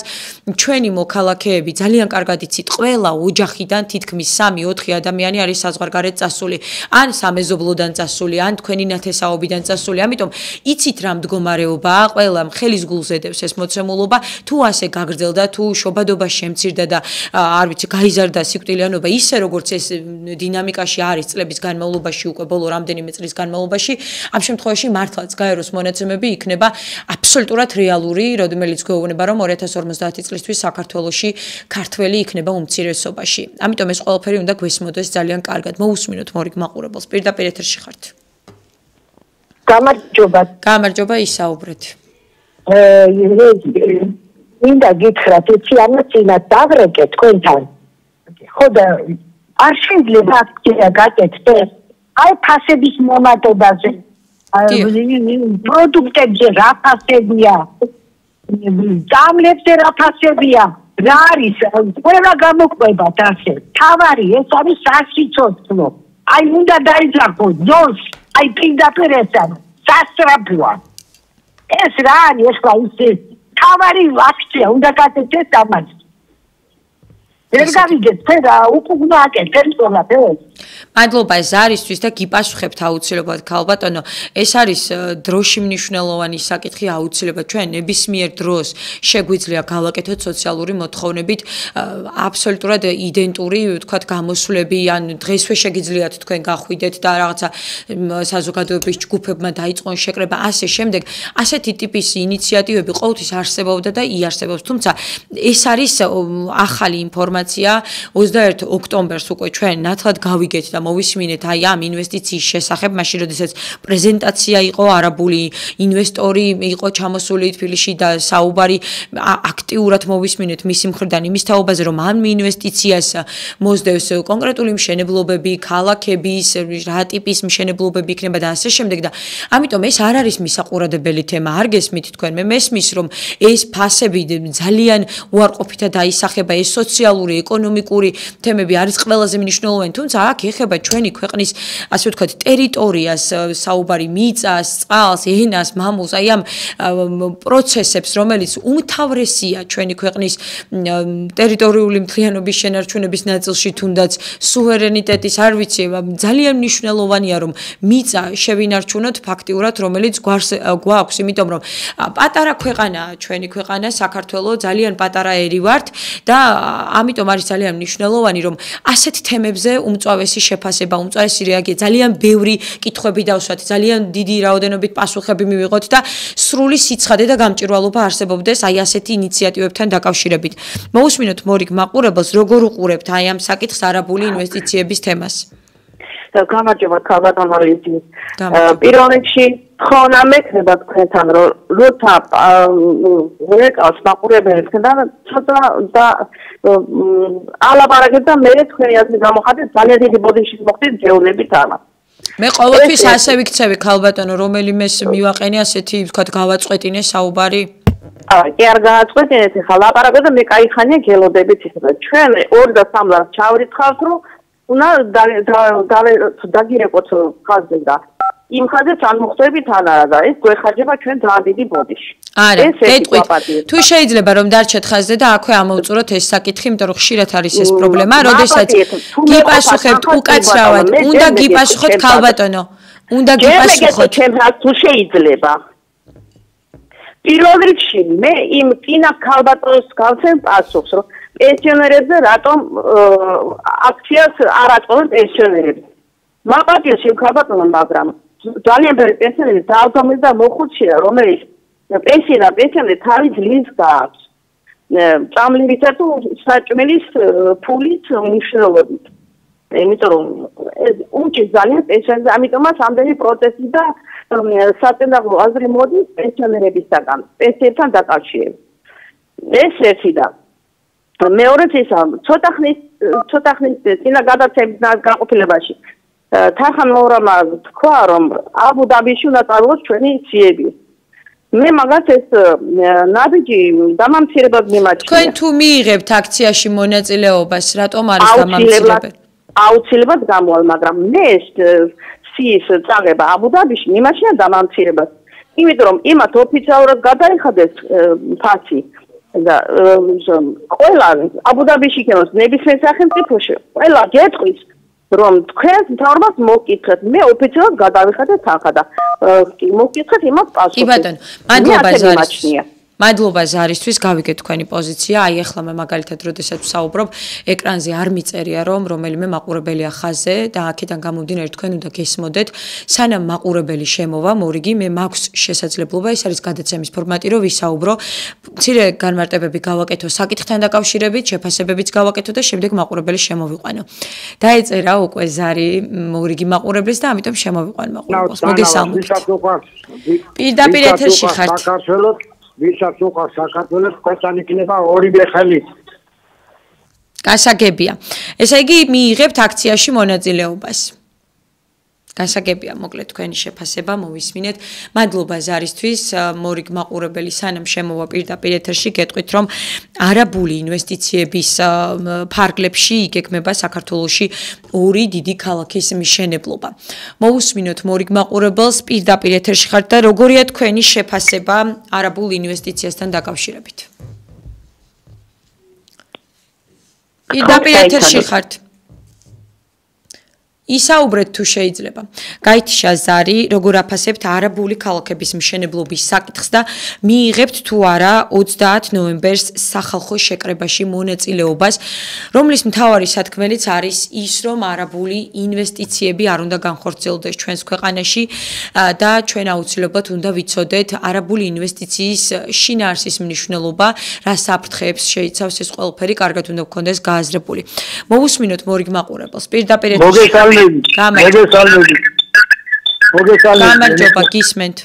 ჩვენი მოქალაქეები ძალიან კარგად იცით, ყველა ოჯახიდან თითქმის 3-4 ადამიანი არის საზღვარგარეთ წასული, ან სამეზობლოდან წასული, ან თქვენი ნათესაობიდან წასული. ამიტომ იცით რა მდგომარეობაა, ყველა ხელის გულს ედევს ეს მოცემულობა, თუ ასე გაგრძელდა, თუ შობადობა შემცირდა და არ ვიცი, გაიზარდა სიკვდილიანობა, ისე როგორც ეს დინამიკაში არის წლების განმავლობაში, უკვე ბოლო რამდენიმე წლის განმავლობაში, ამ შემთხვევაში მართლაც გაეროს მონაცემები იქნება აბსოლუტურად რეალური რომელიც გვეუბნება რომ 2050 წლისთვის საქართველოში ქართველი იქნება უმცირესობაში. ამიტომ ეს ყველაფერი უნდა გვესმოდეს ძალიან კარგად. მოусმინოთ მორიგ მაყურებელს. პირდაპირ ეთერში ხართ. გამარჯობა ისაუბრეთ. მინდა გითხრათ, იცი ამას წინათ დავრეკე თქვენთან. ხო და არ შეიძლება აქცია გაკეთდეს. აი ფასების მომატებაზე. პროდუქტებზე რა ფასებია? დამლებზე რა ფასებია? რა არის? ყველა გამოყვებათ ასე. თავარი ეს არის სასიცოცხლო. აი უნდა დაიძახო ძონს, აი პირდაპირ ესა სასწრაფოა. ეს რა არის ახლა ის თავარი აქცია უნდა გაკეთდეს ამას. ვერ გავიგეთ რა უკუღნა აკეთებს ყველაფერს. მადლობა ზარისთვის და გიპასუხებთ აუცილებლად ქალბატონო ეს არის დროში მნიშვნელოვანი საკითხი აუცილებლად ჩვენ ნებისმიერ დროს შეგვიძლია გავაკეთოთ სოციალური მოთხოვნებით აბსოლუტურად იდენტური ვთქვათ გამოსვლები ან დღესვე შეგიძლიათ თქვენ გახვიდეთ და რაღაცა საზოგადოების ჯგუფებმა დაიწყონ შეკრება ასე შემდეგ ასეთი ტიპის ინიციატივები ყოველთვის არსებობდა და იარსებობს თუმცა ეს არის ახალი ინფორმაცია 21 ოქტომბერს უკვე ჩვენ ნათლად გავიგეთ და მოვისმინეთ აი ამ ინვესტიციის შესახებ, მაშინ როდესაც პრეზენტაცია იყო არაბული ინვესტორი იყო ჩამოსული თბილისში და საუბარი აქტიურად მოვისმინეთ მისი მხრიდან იმის თაობაზე, რომ ამ ინვესტიციას მოსდევს კონკრეტული მშენებლობები, ქალაქების, რა ტიპის მშენებლობები იქნება და ასე შემდეგ და ამიტომ ეს არ არის მისაყურებელი თემა, არ გესმით თქვენ, მე მესმის რომ ეს ფასები ძალიან უარყოფითად დაისახება, ეს სოციალური, ეკონომიკური თემები არის ყველაზე მნიშვნელოვანი, თუმცა აქ ეხება ჩვენი ქვეყნის ასე ვთქვათ ტერიტორიას, საუბარი მიწას, წყალს, ენას, მამულს, აი ამ პროცესებს, რომელიც უმთავრესია ჩვენი ქვეყნის ტერიტორიული მთლიანობის შენარჩუნების ნაწილში, თუნდაც სუვერენიტეტის, არ ვიცი, ძალიან მნიშვნელოვანია რომ მიწა შევინარჩუნოთ ფაქტიურად, რომელიც გვაქვს, იმიტომ რომ პატარა ქვეყანაა ჩვენი ქვეყანა, საქართველოს ძალიან პატარა ერი ვართ და ამიტომ არის ძალიან მნიშვნელოვანი რომ ასეთ თემებზე უმწვავესი შეფასება, უმწვავესი რეაგირება, ძალიან ბევრი კითხვები დავსვათ, ძალიან დიდი რაოდენობით პასუხები მივიღოთ და სრული სიცხადე და გამჭვირვალობა არსებობდეს აი ასეთი ინიციატივებთან დაკავშირებით. მოусმინოთ მორიგ მაყურებელს, როგორ უყურებთ აი ამ საკითხს არაბული ინვესტიციების თემას? გამარჯობა ქალბატონო ლიზი. პირველ რიგში ხონა მექნება თქვენთან რომ როცა ვეკავს მაყურებელს და ცოტა და ალაპარაკეთ და მე თქვენი აზრი გამოხატეთ ძალიან დიდი ბოდიშის მოხდით გეუბნებით ამას. მე ყოველთვის ასე ვიქცევი ქალბატონო, რომელიმეს მივაყენე ასეთი, ვთქვათ, გავაწყვეტინე საუბარი. კი არ გააწყვეტინეთ, ხა ლაპარაკობ და მე кайხანია გელოდებით ისე. ჩვენ 2 და 3 ლარს ჩავრითხავთ, რომ უნდა დაგირეკოთ ხაზზე და იმ ხაზზე თან მოხდებით ან არა და ეს გვეხარჯება ჩვენ ძალიან დიდი ბოდიში. არა, გეტყვით. თუ შეიძლება რომ დარჩეთ ხაზზე და აქვე ამოვწუროთ ეს საკითხი, იმიტომ რომ ხშირად არის ეს პრობლემა, როდესაც გიპასუხებთ უკაცრავად, უნდა გიპასუხოთ ქალბატონო. უნდა გიპასუხოთ. ჩემს თუ შეიძლება. პირველ რიგში მე იმ წინა ქალბატონს გავცემ პასუხს, რომ პენსიონერებზე რატომ აქციას არ აწვევენ პენსიონერებს. მაპატიოს იმ ქალბატონმა, მაგრამ ძალიან ბევრი პენსიონერი დაავადდა და მოხუცია, რომელიც პენსიონერი თავის ძლივს გააქვს. წამლივითა თუ საჭმელის ფულით მნიშვნელობით. იმიტომ რომ უჭირს ძალიან პენსიონერს, ამიტომაც ამდენი პროტესტი და საწინააღმდეგო აზრი მოდის პენსიონერებისგან, პენსიებთან დაკავშირებით. ეს ერთი და მეორეც ისა, ცოტა ხნის წინა გადაცემის გაყოფილებაში თარხან მოურამმა თქვა, რომ აბუ-დაბიში უნდა წავიღოთ ჩვენი ციები. მე მაგას ეს ნაბიჯი დამამცირებლად მიმაჩნია. თქვენ თუ მიიღებთ აქციაში მონაწილეობას, რატომ არის დამამცირებელი? აუცილებლად გამოვალ, მაგრამ მე სიის წაღება აბუ-დაბიში მიმაჩნია დამამცირებლად. იმიტომ რომ იმათ ოფიციალურად გადაიხადეს ფასი და ყველა აბუ-დაბიში ქონოს ნებისმიერ სახელმწიფოში ყველა გეტყვის რომ თქვენს მთავრობას მოგკითხეთ, მე ოფიციალურად გადავიხადე თანხა და მოგკითხეთ იმას პასუხი. კი ბატონო, მადლობა ზარისთვის. მადლობა ზარისთვის, გავიგეთ თქვენი პოზიცია. აი ახლა მე მაგალითად როდესაც ვსაუბრობ, ეკრანზე არ მიწერია რომ რომელიმე მაყურებელია ხაზზე და აქედან გამომდინარე თქვენ უნდა გესმოდეთ, სანამ მაყურებელი შემოვა, მორიგი მე მაქვს შესაძლებლობა, ეს არის გადაცემის ფორმატი, რომ ვისაუბრო, მცირე განმარტებები გავაკეთო საკითხთან დაკავშირებით, შეფასებებიც გავაკეთო და შემდეგ მაყურებელი შემოვიყვანო. დაეწერა უკვე ზარი მორიგი მაყურებლის და ამიტომ შემოვიყვანო მაყურებელს. მოგესალმებით. პირდაპირ ეთერში ხართ. ვისაც უყავს საქართველოს ქვეყანა იქნება ორივე ხელით. გასაგებია. ესე იგი მიიღებთ აქციაში მონაწილეობას. გასაგებია, მოკლედ თქვენი შეფასება მოვისმინეთ. მადლობა ზარისთვის, მორიგ მაყურებელი სანამ შემოვა პირდაპირ ეთერში გეტყვით, რომ არაბული ინვესტიციების ფარგლებში იგეგმება საქართველოში 2 დიდი ქალაქის მშენებლობა. მოусმინოთ მორიგ მაყურებელს პირდაპირ ეთერში ხართ და როგორია თქვენი შეფასება არაბულ ინვესტიციასთან დაკავშირებით? პირდაპირ ეთერში ხართ. ისაუბრეთ თუ შეიძლება. გაითიშა ზარი, როგორ აფასებთ არაბული ქალაქების მშენებლობის საკითხს და მიიღებთ თუ არა 30 ნოემბერს სახალხო შეკრებაში მონაწილეობას, რომლის მთავარი სათქმელიც არის ის, რომ არაბული ინვესტიციები არ უნდა განხორციელდეს ჩვენს ქვეყანაში და ჩვენ აუცილებლად უნდა ვიცოდეთ არაბული ინვესტიციის შინაარსის მნიშვნელობა, რა საფრთხეებს შეიცავს ეს ყველაფერი, კარგად უნდა გქონდეს გააზრებული. მოვუსმინოთ მორიგ მაყურებელს. პირდაპირ გამარჯობა, გისმენთ.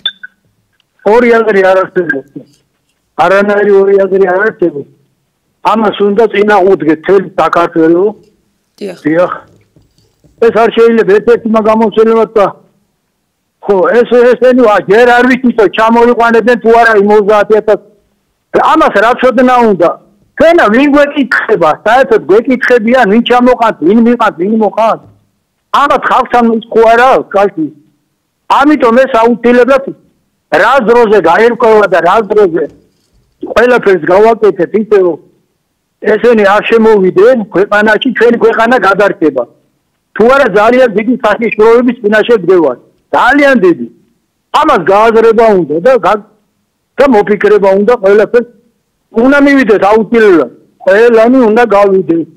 ორი აზრი არ არსებობს. არანაირი ორი აზრი არ არსებობს. ამას უნდა წინა უდგეთ თელი საქართველოს. დიახ. ეს არ შეიძლება ერთ-ერთი გამოცდილებად და ხო, ესენი ჯერ არ ვიცით, ჩამოიყვანებენ თუ არა 50,000. ამას რა ცოდნა უნდა? თქვენა ვინ გვეკითხება? საერთოდ გვეკითხებიან, ვინ ჩამოყავთ, ვინ მიყავთ, ვინ მოყავთ? ამათ ხალხთან ხო არა კალკი. ამიტომ ეს აუცილებლად რა დროზე გაერკვა და რა დროზე ყველაფერს გავაკეთეთ ისე რომ ესენი არ შემოვიდნენ ქვეყანაში, ჩვენი ქვეყანა გადარჩება. თუ არა ძალიან დიდი საშიშროების წინაშე დგევართ. ძალიან დიდი. ამას გააზრება უნდა და მოფიქრება უნდა ყველაფერს. უნდა მივიდეთ აუცილებლად. ყველანი უნდა გავიდეთ.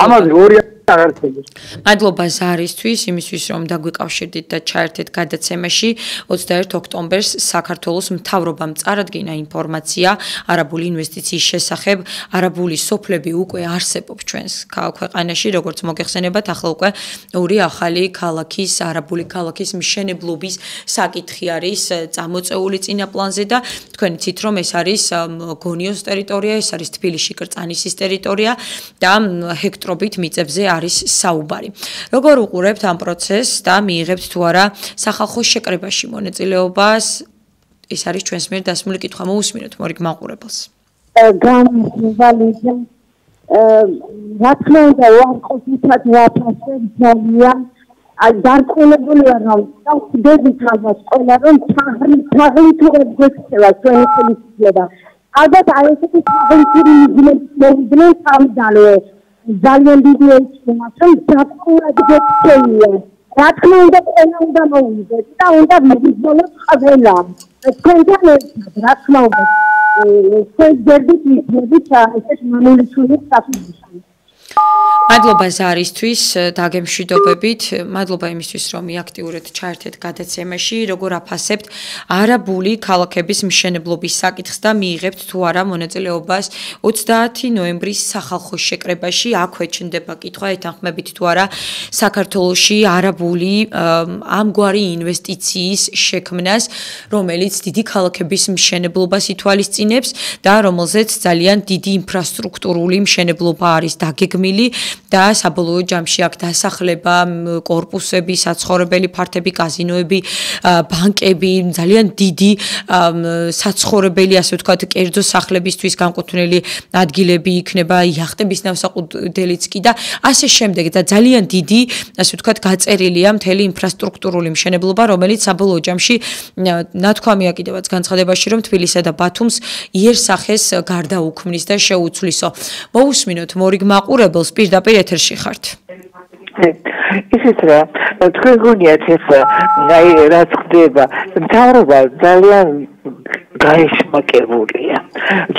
ამაზე ორი არ არსებობს. მადლობა ზარისთვის, იმისთვის რომ დაგვიკავშირდით და ჩაერთეთ გადაცემაში. 21 ოქტომბერს საქართველოს მთავრობამ წარადგინა ინფორმაცია არაბული ინვესტიციის შესახებ. არაბული სოფლები უკვე არსებობს ჩვენს ქვეყანაში, როგორც მოგეხსენებათ, ახლა უკვე 2 ახალი ქალაქის, არაბული ქალაქის მშენებლობის საკითხი არის წამოწეული წინა პლანზე და თქვენ იცით რომ ეს არის გონიოს ტერიტორია, ეს არის თბილისში კრწანისის ტერიტორია და ეფექტრობით მიწებზე არის საუბარი. როგორ უყურებთ ამ პროცესს და მიიღებთ თუ არა სახალხო შეკრებაში მონაწილეობას? ეს არის ჩვენს მიერ დასმული კითხვა. მოусმინოთ მორიგ მაყურებელს. გამვალიდე რა თქმა უნდა უარყოფითად ვაფასებ ძალიან დარწმუნებული ვარ რომ ვხვდებით ამას ყველა რომ თაღლითურად გვექცევა ჩვენი ხელისუფლება ალბათ აი ესეთი თაღლითური მიზნები მოვიდნენ სამდალო ძალიან დიდი ეჭვმა რომ დარწმუნებულად გვექცევა რა თქმა უნდა ყველა უნდა მოვიდეს და უნდა მიბრძოლოთ ყველა თქვენთან ერთად რა თქმა უნდა შეძერდით მიზნებით ესეთ მამულიშვილის საფუძვლად მადლობა ზარისთვის დაგემშვიდობებით. მადლობა იმისთვის, რომ აქტიურად ჩაერთეთ გადაცემაში, როგორ აფასებთ არაბული ქალაქების მშენებლობის საკითხს და მიიღებთ თუ არა მონაწილეობას 30 ნოემბრის სახალხო შეკრებაში. აქვე ჩნდება კითხვა, ეთანხმებით თუ არა საქართველოში არაბული ამგვარი ინვესტიციის შექმნას, რომელიც დიდი ქალაქების მშენებლობას ითვალისწინებს და რომელზეც ძალიან დიდი ინფრასტრუქტურული მშენებლობა არის დაგეგმილი. და საბოლოო ჯამში აქ დასახლება, კორპუსები, საცხოვრებელი ფართები, კაზინოები, ბანკები, ძალიან დიდი საცხოვრებელი, ასე ვთქვათ, კერძო სახლებისთვის განკუთვნილი ადგილები იქნება, იახტების ნავსაყუდელიც კი და ასე შემდეგ და ძალიან დიდი, ასე ვთქვათ, გაწერილია მთელი ინფრასტრუქტურული მშენებლობა, რომელიც საბოლოო ჯამში ნათქვამია კიდევაც განცხადებაში, რომ თბილისსა და ბათუმს იერსახეს გარდაუქმნის და შეუცვლისო. მოусმინოთ მორიგ მაყურებელს პირდაპირ ეთერში ხართ. ისიც რა, თქვენ გონიათ ეხლა, აი რაც ხდება, მთავრობა ძალიან გაეშმაკებულია.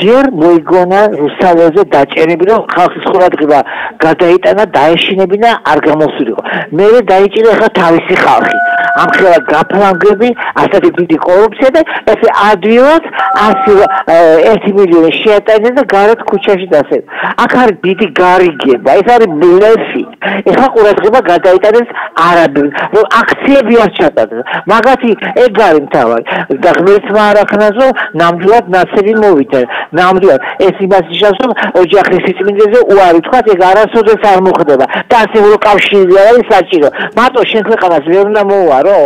ჯერ მოიგონა რუსთაველზე დაჭერები, რომ ხალხის ყურადღება გადაიტანა, დაეშინებინა, არ გამოსულიყო. მერე დაიჭირა ხა თავისი ხალხი. ამხელა გაფლანგები, ასეთი დიდი კორუფცია და ესე ადვილად 1 მილიონი შეატანა და გარეთ ქუჩაში დასევა. აქ არის დიდი გარიგება, ეს არის ბლეფი. ეხლა ყურადღება გადაიტანეს არაბებს, რომ აქციები არ ჩატარდეს. მაგათი ეგ არის მთავარი. და ღმერთმა არ ახნას, რომ ნამდვილად ნაცები მოვიდნენ. ნამდვილად ეს იმას ნიშნავს, რომ ოჯახის სიწმინდეზე უარი თქვათ, ეგ არასოდეს არ მოხდება. და ასე ევროკავშირი არის საჭირო. მარტო შენ ქვეყანას ვერ უნდა მოუარო?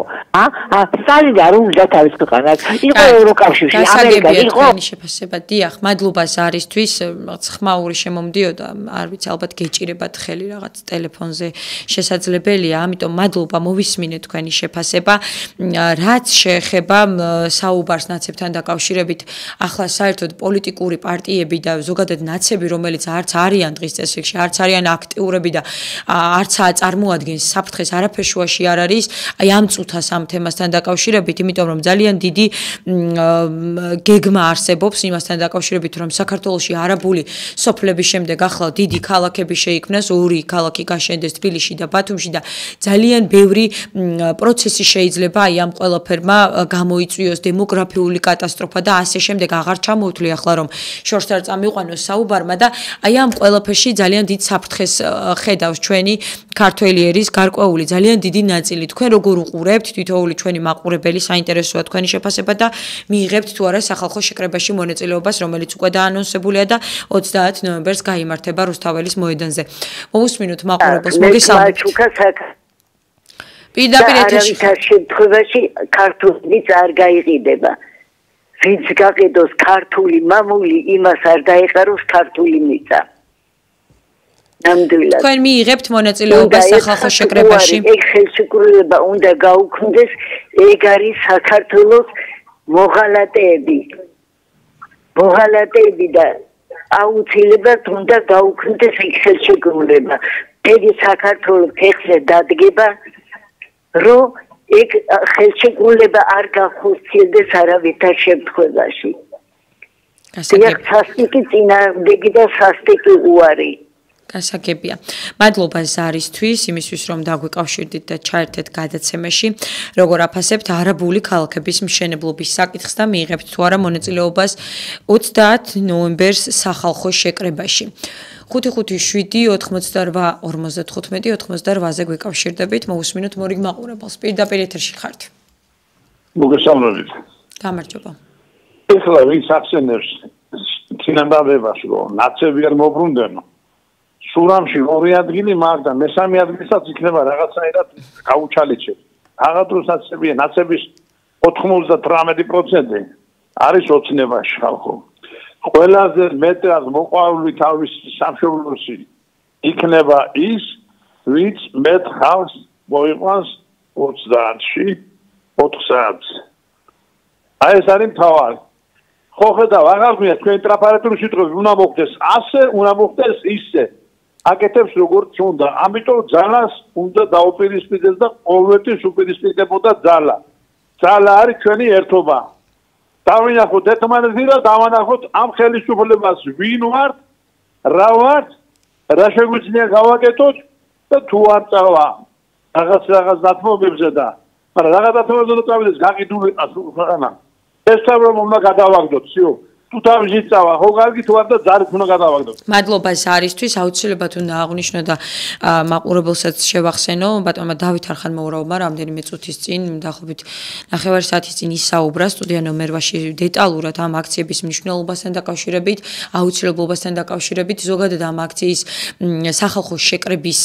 სტალინი არ უნდა თავის ქვეყანას. იყო ევროკავშირში, ამერიკა იყო. შეფასება, დიახ, მადლობა ზარისთვის, ხმაური შემომდიოდა, არ ვიცი, ალბათ გეჭირებათ ხელი რაღაც ტელეფონზე შესაძლებელია, ამიტომ მადლობა მოვისმინეთ თქვენი შეფასება. რაც შეეხება საუბარს ნაცებთან დაკავშირებით, ახლა საერთოდ პოლიტიკური პარტიები და ზოგადად ნაცები, რომელიც არც არიან დღის წესრიგში, არც არიან აქტიურები და არც წარმოადგენს საფრთხეს, არაფერ შუაში არ არის, აი ამ წუთას ამ თემასთან დაკავშირებით, იმიტომ რომ ძალიან დიდი გეგმა არსებობს იმასთან დაკავშირებით, რომ საქართველოში არაბული სოფლების შემდეგ ახლა დიდი ქალაქები შეიქმნას, 2 ქალაქი გაშენდეს თბილისში და ბათუმში და ძალიან ბევრი პროცესი შეიძლება აი ამ ყველაფერმა გამოიწვიოს დემოგრაფიული კატასტროფა და ასე შემდეგ აღარ ჩამოვთვლი ახლა რომ შორს არ წამიყვანოს საუბარმა და აი ამ ყველაფერში ძალიან დიდ საფრთხეს ხედავს ჩვენი ქართველი ერის გარკვეული ძალიან დიდი ნაწილი. თქვენ როგორ უყურებთ თითოეული ჩვენი მაყურებელი საინტერესოა თქვენი შეფასება და მიიღებთ თუ არა სახალხო შეკრებაში მონაწილეობას, რომელიც უკვე დაანონსებულია და 30 ნოემბერს გაიმართება რუსთაველის მოედანზე. მოусმინოთ მაყურებელს, მოგესალმებით. პირდაპირ ეთერში შემთხვევაში ქართულიც არ გაიყიდება. ვინც გაყიდოს ქართული მამული, იმას არ დაეყაროს ქართული მიწა. ნამდვილად. თქვენ მიიღებთ მონაწილეობას სახალხო შეკრებაში? ეგ ხელშეკრულება უნდა გაუქმდეს, ეგ არის საქართველოს მოღალატეები. მოღალატეები და აუცილებლად უნდა გაუქმდეს ეგ ხელშეკრულება. დიდი საქართველოს ფეხზე დადგება, რომ ეგ ხელშეკრულება არ გახორციელდეს არავითარ შემთხვევაში. სასტიკი წინააღმდეგი და სასტიკი უარი. გასაგებია. მადლობა ზარისთვის, იმისთვის რომ დაგვიკავშირდით და ჩაერთეთ გადაცემაში. როგორ აფასებთ არაბული ქალაქების მშენებლობის საკითხს და მიიღებთ თუ არა მონაწილეობას 30 ნოემბერს სახალხო შეკრებაში. 557-88-55-88-ზე გვიკავშირდებით, მოусმინოთ მორიგ მაყურებელს. პირდაპირ ეთერში ხართ. მოგესალმებით. გამარჯობა. ეხლა ვინც ახსენებს წინანდაბებას, რომ ნაცები არ მოbrunდენო. სურამში 2 ადგილი მაგ და მესამე ადგილსაც იქნება რაღაცაირად გაუჩალიჩე. აღარ დროს ნაცების 98% არის ოცნებაში ხალხო. ყველაზე მეტად მოყვარული თავის სამშობლოში იქნება ის, ვინც მეტ ხალხს მოიყვანს 30-ში 4 საათს. აი ეს არის მთავარი. ხო ხედავ, აღარ გვია თქვენ ტრაპარატული სიტყვები უნდა მოხდეს ასე, უნდა მოხდეს ისე. აკეთებს როგორც უნდა. ამიტომ ძალას უნდა დაუპირისპირდეს და ყოველთვის უპირისპირდებოდა ძალა. ძალა არის ჩვენი ერთობა. დავინახოთ ერთმანეთი და დავანახოთ ამ ხელისუფლებას ვინ ვართ, რა ვართ, რა შეგვიძლია გავაკეთოთ და თუ არ წავა რაღაც დათმობებზე და მაგრამ რაღაც დათმობებზე წავიდეს გაყიდული ქვეყანა. ეს თემა უნდა გადავაგდოთ, всё. თუ თავში წავა, ხო კარგი თუ არ და ძალით უნდა გადავაგდოთ. მადლობა სარისთვის, აუცილებლად უნდა აღვნიშნო და მაყურებელსაც შევახსენო, ბატონმა დავით არხანმოურავმა რამდენიმე წუთის წინ, დაახლოებით 9 საათის წინ ისაუბრა სტუდია ნომერვაში დეტალურად ამ აქციების მნიშვნელობასთან დაკავშირებით, აუცილებლობასთან დაკავშირებით, ზოგადად ამ აქციის სახალხო შეკრების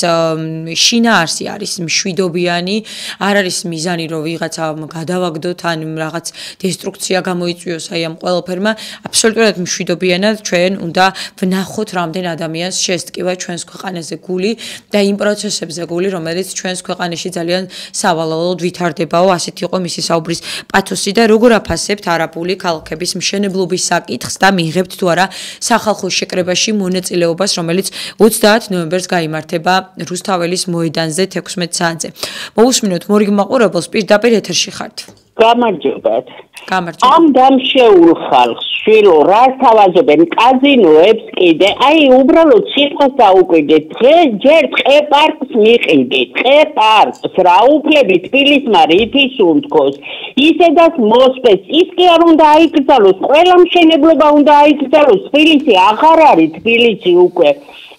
შინაარსი არის მშვიდობიანი, არ არის მიზანი, რომ ვიღაცა გადავაგდოთ ან რაღაც დესტრუქცია გამოიწვიოს აი ამ ყველაფერმა. აბსოლუტურად მშვიდობიანად ჩვენ უნდა ვნახოთ რამდენ ადამიანს შეესტკივა ჩვენს ქვეყანაზე გული და იმ პროცესებზე გული, რომელიც ჩვენს ქვეყანაში ძალიან სავალალოდ ვითარდებაო, ასეთ იყო მისი საუბრის პათოსი და როგორ აფასებთ არაბული ქალაქების მშენებლობის საკითხს და მიიღებთ თუ არა სახალხო შეკრებაში მონაწილეობას, რომელიც 30 ნოემბერს გაიმართება რუსთაველის მოედანზე 16 საათზე. მოусმინოთ მორიგ მაყურებელს, პირდაპირ ეთერში ხართ. გამარჯობათ. გამარჯობა. ამ დამშეულ ხალხს შვილო რას თავაზობენ კაზინოებს კიდე აი უბრალოდ სიტყვას დაუკვირდეთ ჯერ ტყე პარკს მიყიდით ტყე პარკს რა უფლები თბილისმა რითის უნდქოს ისედაც მოსპეს ის კი არ უნდა აიკრძალოს ყველა მშენებლობა უნდა აიკრძალოს თბილისი აღარ არის თბილისი უკვე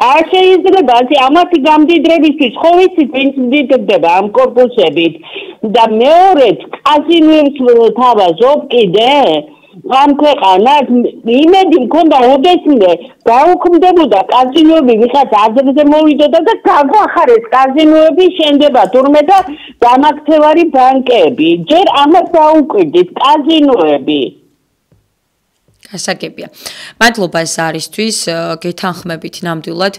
არ შეიძლება ამათი გამდიდრებისთვის ხო ვიცით ვინც მდიდრდება ამ კორპუსებით და მეორედ კაზინოებს თავაზობ კიდე ამ ქვეყანას იმედი მქონდა ოდესმე გაუქმდებოდა კაზინოები ვიღაც აზრზე მოვიდოდა და გაგვახარეს კაზინოები შენდება თურმე და დამაქცევარი ბანკები ჯერ ამას დაუკვირდით კაზინოები გასაგებია. მადლობა სარისთვის, გეთანხმებით ნამდვილად.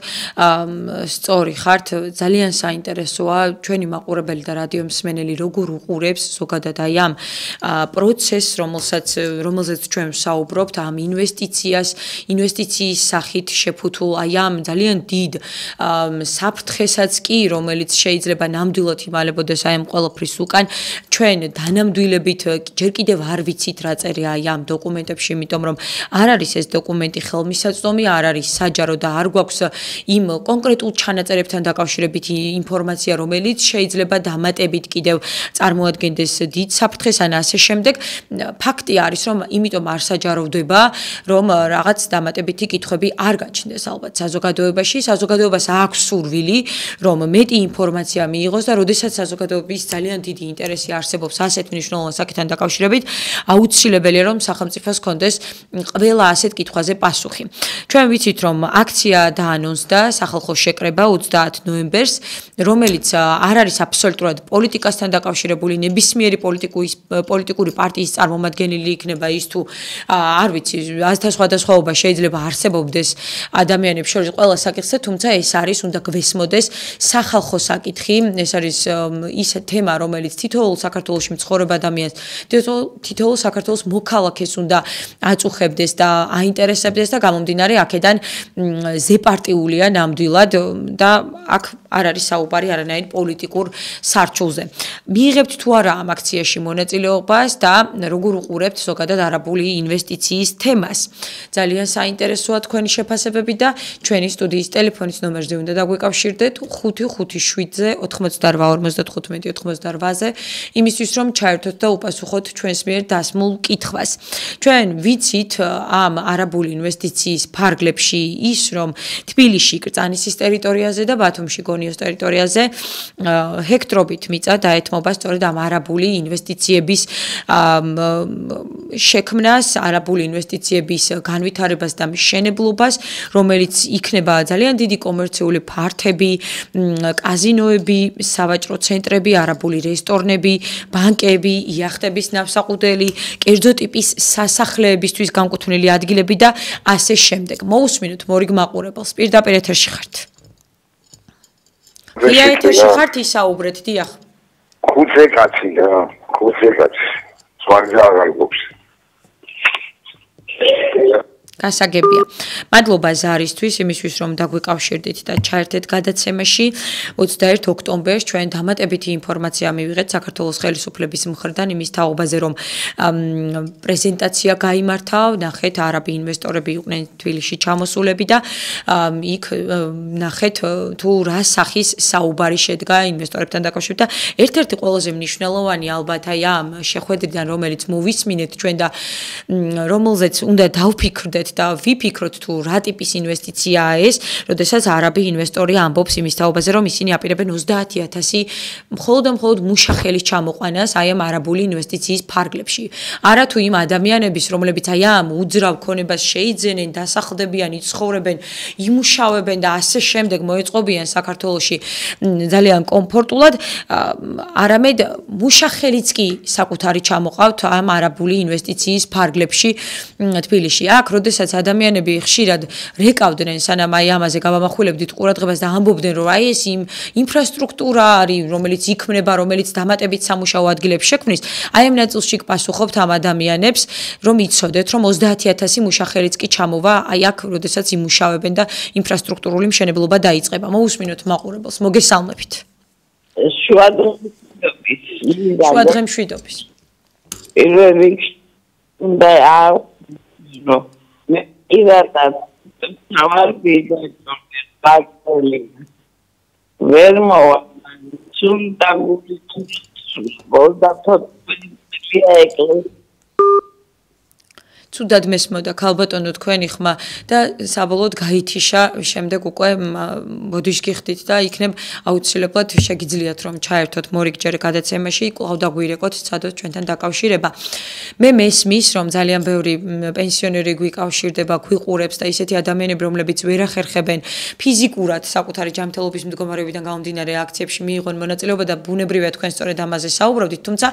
სწორი ხართ, ძალიან საინტერესოა ჩვენი მაყურებელი და რადიო მსმენელი როგორ უყურებს ზოგადად აი ამ პროცესს, რომელზეც ჩვენ ვსაუბრობთ, ამ ინვესტიციის სახით შეფუთულ აი ამ ძალიან დიდ საფრთხესაც კი, რომელიც შეიძლება ნამდვილად იმალებოდეს აი ამ ყველაფრის უკან, ჩვენ დანამდვილებით ჯერ კიდევ არ ვიცით რა წერია აი ამ დოკუმენტებში, იმიტომ რომ არ არის ეს დოკუმენტი ხელმისაწვდომი, არ არის საჯარო და არ გვაქვს იმ კონკრეტულ ჩანაწერებთან დაკავშირებით ინფორმაცია, რომელიც შეიძლება დამატებით კიდევ წარმოადგენდეს დიდ საფრთხეს ან ასე შემდეგ. ფაქტი არის, რომ იმიტომ არ საჯაროვდება, რომ რაღაც დამატებითი კითხვები არ გაჩნდეს ალბათ საზოგადოებაში. საზოგადოებას აქვს სურვილი, რომ მეტი ინფორმაცია მიიღოს და როდესაც საზოგადოების ძალიან დიდი ინტერესი არსებობს ასეთ მნიშვნელოვან საკითხთან დაკავშირებით, აუცილებელია რომ სახელმწიფოს კონდეს ყველა ასეთ კითხვაზე პასუხი. ჩვენ ვიცით, რომ აქცია დაანონსდა სახალხო შეკრება 30 ნოემბერს, რომელიც არ არის აბსოლუტურად პოლიტიკასთან დაკავშირებული, ნებისმიერი პოლიტიკური პარტიის წარმომადგენელი იქნება ის თუ არ ვიცი, აზრთა სხვადასხვაობა შეიძლება არსებობდეს ადამიანებს შორის ყველა საკითხზე, თუმცა ეს არის უნდა გვესმოდეს სახალხო საკითხი, ეს არის ის თემა, რომელიც თითოეულ საქართველოში მცხოვრებ ადამიანს, თითოეულ საქართველოს მოქალაქეს უნდა აწუხებდეს და აინტერესებდეს და გამომდინარე აქედან ზეპარტიულია ნამდვილად და აქ არ არის საუბარი არანაირ პოლიტიკურ სარჩულზე. მიიღებთ თუ არა ამ აქციაში მონაწილეობას და როგორ უყურებთ ზოგადად არაბული ინვესტიციის თემას. ძალიან საინტერესოა თქვენი შეფასებები და ჩვენი სტუდიის ტელეფონის ნომერზე უნდა დაგვეკავშირდეთ 557-ზე 88-55-88-ზე იმისთვის რომ ჩაერთოთ და უპასუხოთ ჩვენს მიერ დასმულ კითხვას. ჩვენ ვიცით ამ არაბული ინვესტიციის ფარგლებში ის რომ თბილისში, კრწანისის ტერიტორიაზე და ბათუმში საპატიმონიოს ტერიტორიაზე ჰექტრობით მიწა დაეთმობა სწორედ ამ არაბული ინვესტიციების შექმნას, არაბული ინვესტიციების განვითარებას და მშენებლობას, რომელიც იქნება ძალიან დიდი კომერციული ფართები, კაზინოები, სავაჭრო ცენტრები, არაბული რესტორნები, ბანკები, იახტების ნავსაყუდელი, კერძო ტიპის სასახლეებისთვის განკუთვნილი ადგილები და ასე შემდეგ. მოусმინოთ მორიგ მაყურებელს. პირდაპირ ეთერში ხართ. ღია ეთერში ხართ, ისაუბრეთ, დიახ. ხუთზე კაცი რა, ხუთზე კაცი. სვარგა აღარ გვაქვს. გასაგებია. მადლობა ზარისთვის, იმისთვის რომ დაგვიკავშირდით და ჩაერთეთ გადაცემაში. 21 ოქტომბერს ჩვენ დამატებითი ინფორმაცია მივიღეთ საქართველოს ხელისუფლების მხრიდან იმის თაობაზე, რომ პრეზენტაცია გაიმართა, ნახეთ არაბი ინვესტორები იყვნენ თბილისში ჩამოსულები და იქ ნახეთ თუ რა სახის საუბარი შედგა ინვესტორებთან დაკავშირებით და ერთ-ერთი ყველაზე მნიშვნელოვანი ალბათ აი ამ შეხვედრიდან, რომელიც მოვისმინეთ ჩვენ და რომელზეც უნდა დავფიქრდეთ და ვიფიქროთ თუ რა ტიპის ინვესტიციაა ეს, როდესაც არაბი ინვესტორი ამბობს იმის თაობაზე, რომ ისინი აპირებენ 30,000 მხოლოდ და მხოლოდ მუშახელის ჩამოყვანას აი ამ არაბული ინვესტიციის ფარგლებში. არა თუ იმ ადამიანების, რომლებიც აი ამ უძრავ ქონებას შეიძენენ, დასახლდებიან, იცხოვრებენ, იმუშავებენ და ასე შემდეგ მოეწყობიან საქართველოში ძალიან კომფორტულად, არამედ მუშახელიც კი საკუთარი ჩამოყავთ ამ არაბული ინვესტიციის ფარგლებში თბილისში. აქ როდესაც ადამიანები ხშირად რეკავდნენ, სანამ აი ამაზე გავამახვილებდით ყურადღებას და ამბობდნენ, რომ აი ეს ინფრასტრუქტურა არის, რომელიც იქმნება, რომელიც დამატებით სამუშაო ადგილებს შექმნის, აი ამ ნაწილში პასუხობთ ამ ადამიანებს, რომ იცოდეთ, რომ 30,000 მუშახელიც კი ჩამოვა, აი აქ როდესაც იმუშავებენ და ინფრასტრუქტურული მშენებლობა დაიწყება. მოусმინოთ მაყურებელს, მოგესალმებით. შუადღე მშვიდობის. პირველ რიგში და ირადა თავარბიდა ბაკული ვერ მოვა სულ დაგული ბოლდათო ეკლე ცუდად მესმოდა ქალბატონო თქვენი ხმა და საბოლოოდ გაითიშა შემდეგ უკვე ბოდიშ გიხდით და იქნებ აუცილებლად შეგიძლიათ რომ ჩაერთოთ მორიგჯერ გადაცემაში კვლავ დაგვირეკოთ ცადოთ ჩვენთან დაკავშირება მე მესმის რომ ძალიან ბევრი პენსიონერი გვიკავშირდება გვიყურებს და ისეთი ადამიანები რომლებიც ვერ ახერხებენ ფიზიკურად საკუთარი ჯანმრთელობის მდგომარეობიდან გამომდინარე აქციებში მიიღონ მონაწილეობა და ბუნებრივია თქვენ სწორედ ამაზე საუბრობდით თუმცა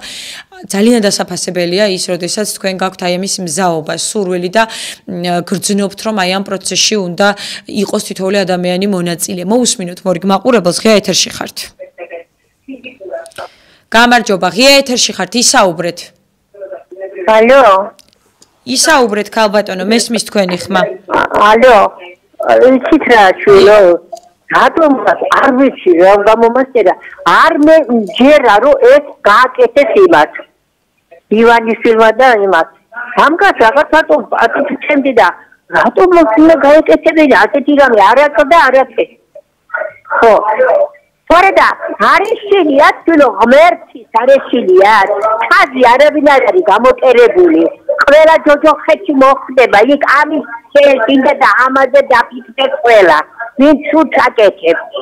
ძალიან დასაფასებელია ის როდესაც თქვენ გაქვთ აი ამის მზაობა სურვილი და გრძნობთ რომ აი ამ პროცესში უნდა იყოს თითოეული ადამიანი მონაწილე. მოусმინოთ მორიგ მაყურებელს ღია ეთერში ხართ. გამარჯობა, ღია ეთერში ხართ, ისაუბრეთ. ალო. ისაუბრეთ ქალბატონო, მესმის თქვენი ხმა. ალო. იცით რა შვილო? რატომ არ ვიცი რა გამომასტერა? არ მე ჯერა რომ ეს გააკეთეს იმას. ივანის ფილმა და იმას ამკაც რაღაც რატომ ატიფიცემდი და რატომ მოსინა გაეკეთებინა ასეთი რამე არაკდა არაფერი ხო ფორედა არიშილია თვითონ ღმერთის არიშილია ხაზი არავინ არ არის გამოკერებული ყველა ჯოჯოხეთში მოხდება იქ ამის შეიძლება და ამაზე დაფიქრეთ ყველა ვინც უც აკეთებს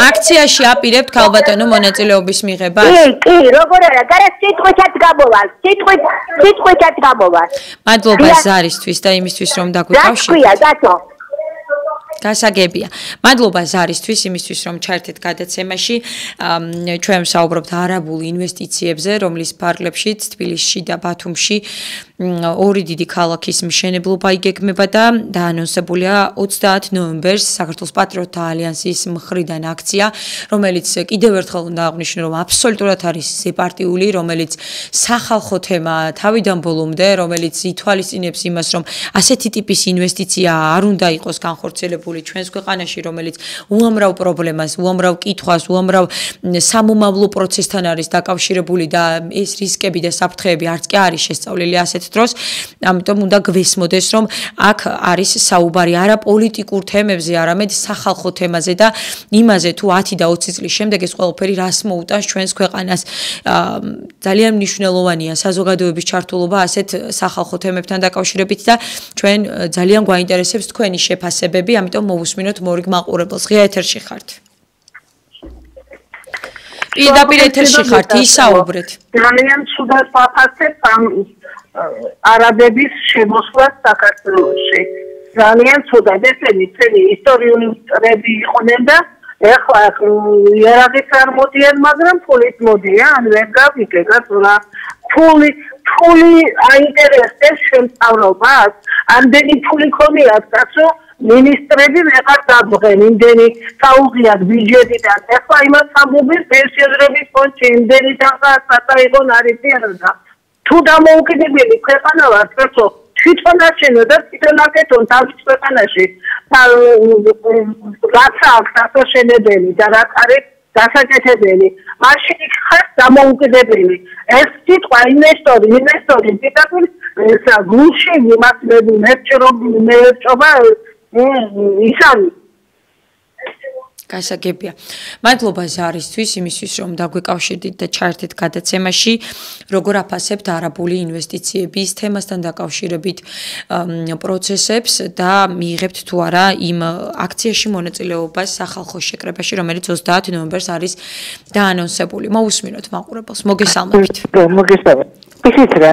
აქციაში აპირებთ ქალბატონო მონაწილეობის მიღებას კი როგორ არა გარა სიტყვით გამოვალ სიტყვით გამოვალ მადლობა ზარისთვის და იმისთვის რომ დაგვიკავშირდით გათო გასაგებია. მადლობა ზარისთვის იმისთვის რომ ჩაერთეთ გადაცემაში. ჩვენ ვსაუბრობთ არაბულ ინვესტიციებზე, რომლის ფარგლებშიც თბილისში და ბათუმში ორი დიდი ქალაქის მშენებლობა იგეგმება და დაანონსებულია 30 ნოემბერს საქართველოს პატრიოტთა ალიანსის მხრიდან აქცია, რომელიც კიდევ ერთხელ უნდა აღვნიშნო, რომ აბსოლუტურად არის ზეპარტიული, რომელიც სახალხო თემაა თავიდან ბოლომდე, რომელიც ითვალისწინებს იმას, რომ ასეთი ტიპის ინვესტიცია არ უნდა იყოს განხორციელებული ჩვენს ქვეყანაში, რომელიც უამრავ პრობლემას, უამრავ კითხვას, უამრავ სამომავლო პროცესთან არის დაკავშირებული და ეს რისკები და საფრთხეები არც კი არის შესწავლილი ასეთ დროს, ამიტომ უნდა გვესმოდეს, რომ აქ არის საუბარი არა პოლიტიკურ თემებზე, არამედ სახალხო თემაზე და იმაზე, თუ 10 და 20 წლის შემდეგ ეს ყველაფერი რას მოუტანს ჩვენს ქვეყანას. ძალიან მნიშვნელოვანია საზოგადოების ჩართულობა ასეთ სახალხო თემებთან დაკავშირებით და ჩვენ ძალიან გვაინტერესებს თქვენი შეფასებები, ამიტომ მოვუსმინოთ მორიგ მაყურებელს. ღია ეთერში ხართ. პირდაპირ ეთერში ხართ, ისაუბრეთ. ძალიან ცუდად ვაფასებ ამ არაბების შემოსვლას საქართველოში. ძალიან ცუდად ესენი წელი ისტორიული წრები იყვნენ და ეხლა იარაღით არ მოდიან, მაგრამ ფულით მოდიან, ვერ გავიგებთ რა. ფული აინტერესებს შემსწავლობას, ამდენი ფული ქონიათ, კაცო, მინისტრები ვეღარ დამღენ, იმდენი საუღიათ ბიუჯეტიდან. ეხლა იმას ამბობენ პენსიონერების ფონდში იმდენი საწაიღონ არის და თუ დამოუკიდებელი ქვეყანა ვართ, კაცო, თვითონ აშენო და თვითონ აკეთონ თავის ქვეყანაში რაც აქვს ასაშენებელი და რაც არის დასაკეთებელი. მაშინ ხარ დამოუკიდებელი. ეს სიტყვა ინვესტორი პირდაპირ გულში იმასლები მერჭობა ისანი. გასაგებია. მადლობა ზარისთვის, იმისთვის რომ დაგვეკავშირდით და ჩაერთეთ გადაცემაში, როგორ აფასებთ არაბული ინვესტიციების თემასთან დაკავშირებით პროცესებს და მიიღებთ თუ არა იმ აქციაში მონაწილეობას სახალხო შეკრებაში, რომელიც 30 ნოემბერს არის დაანონსებული. მოусმინოთ მაყურებელს. მოგესალმებით. მოგესალმებით. ისიც რა,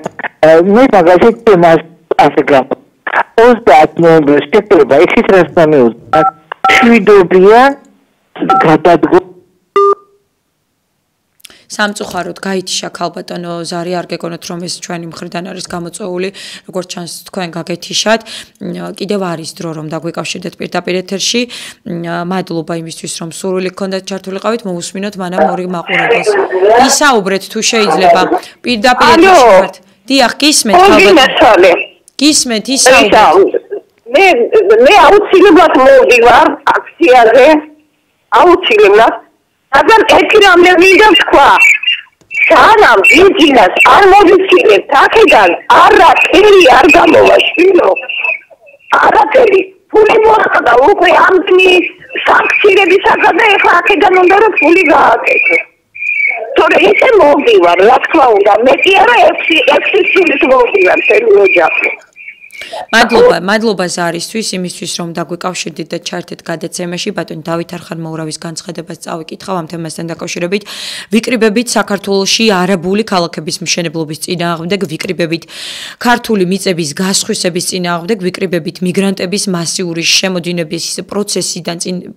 მე მაგალითად თემას ასეკა. 30 ნოემბერს შეკრება, ისიც რას დამეუძა. შვიდობია სამწუხაროდ გაითიშა ქალბატონო ზარი, არ გეგონოთ რომ ეს ჩვენი მხრიდან არის გამოწვეული, როგორც ჩანს თქვენ გაგეთიშათ. კიდევ არის დრო რომ დაგვეკავშირდეთ პირდაპირ ეთერში. მადლობა იმისთვის რომ სურვილი გქონდათ ჩართულიყავით, მოусმინოთ მანამ ორი მაყურებელს. ისაუბრეთ თუ შეიძლება. პირდაპირ ეთერში ხართ. დიახ, გისმენთ ქალბატონო. გისმენთ, ისაუბრეთ. მე აუცილებლად მოვდივარ აქციაზე. აუცილებლად, მაგრამ ერთი რამე მინდა თქვა. სანამ ბიძინას არ მოვიცილებთ აქედან, არაფერი არ გამოვა შვილო. არაფერი. ფული მოხდა უკვე ამდენი სანქციებისაგან და ეხლა აქედან უნდა რომ ფული გააკეთო. თორე ისე მოვდივარ, რა თქმა უნდა, მეტი არა 6 წუთით მოვდივარ მთელი ოჯახი. მადლობა ზარისთვის, იმისთვის რომ დაგვეკავშირდით და ჩაერთეთ გადაცემაში. ბატონ დავით არხანმოურავის განცხადებას წავიკითხავ ამ თემასთან დაკავშირებით. ვიკრიბებით საქართველოში არაბული ქალაქების მშენებლობის წინააღმდეგ, ვიკრიბებით ქართული მიწების გასხვისების წინააღმდეგ, ვიკრიბებით მიგრანტების მასიური შემოდინების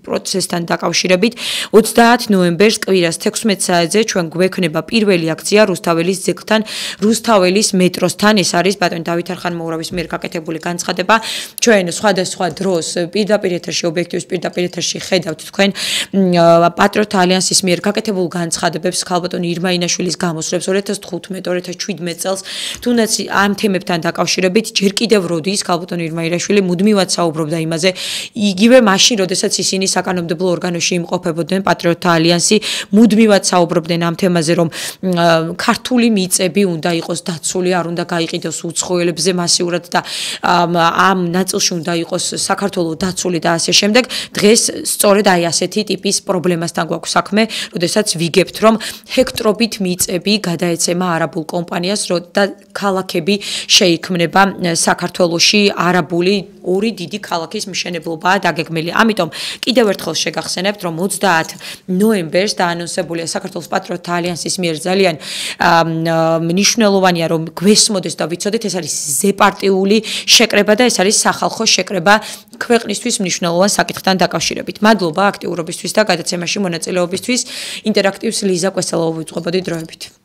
პროცესთან დაკავშირებით. 30 ნოემბერს კვირას 16 საათზე ჩვენ გვექნება პირველი აქცია რუსთაველის ძეგლთან, რუსთაველის მეტროსთან. ეს არის ბატონ დავით არხანმოურავის მიერ გაკეთებული განცხადება. ჩვენ სხვადასხვა დროს პირდაპირ ეთერში, ობიექტივის პირდაპირ ეთერში ხედავთ თქვენ პატრიოტთა ალიანსის მიერ გაკეთებულ განცხადებებს, ქალბატონ ირმა ინაშვილის გამოსვლებს 2015-2017 წელს, თუნდაც ამ თემებთან დაკავშირებით ჯერ კიდევ როდის ქალბატონ ირმა ინაშვილი მუდმივად საუბრობდა იმაზე, იგივე მაშინ, როდესაც ისინი საკანონმდებლო ორგანოში იმყოფებოდნენ, პატრიოტთა ალიანსი მუდმივად საუბრობდნენ ამ თემაზე, რომ ქართული მიწები უნდა იყოს დაცული, არ უნდა გაიყიდოს უცხოელებზე მასიურად და ამ ნაწილში უნდა იყოს საქართველოს დაცული და ასე შემდეგ. დღეს სწორედ აი ასეთი ტიპის პრობლემასთან გვაქვს საქმე, როდესაც ვიგებთ, რომ ჰექტრობით მიწები გადაეცემა არაბულ კომპანიას და ქალაქები შეიქმნება საქართველოში. არაბული ორი დიდი ქალაქის მშენებლობაა დაგეგმილი. ამიტომ კიდევ ერთხელ შეგახსენებთ, რომ 30 ნოემბერს დაანონსებულია საქართველოს პატრიოტთა ალიანსის მიერ ძალიან მნიშვნელოვანია, რომ გვესმოდეს და ვიცოდეთ, ეს არის ზეპარტიული შეკრება და ეს არის სახალხო შეკრება ქვეყნისთვის მნიშვნელოვან საკითხთან დაკავშირებით. მადლობა აქტიურობისთვის და გადაცემაში მონაწილეობისთვის. ინტერაქტივს ლიზა კვესელავა ვიწყებოდი დროებით.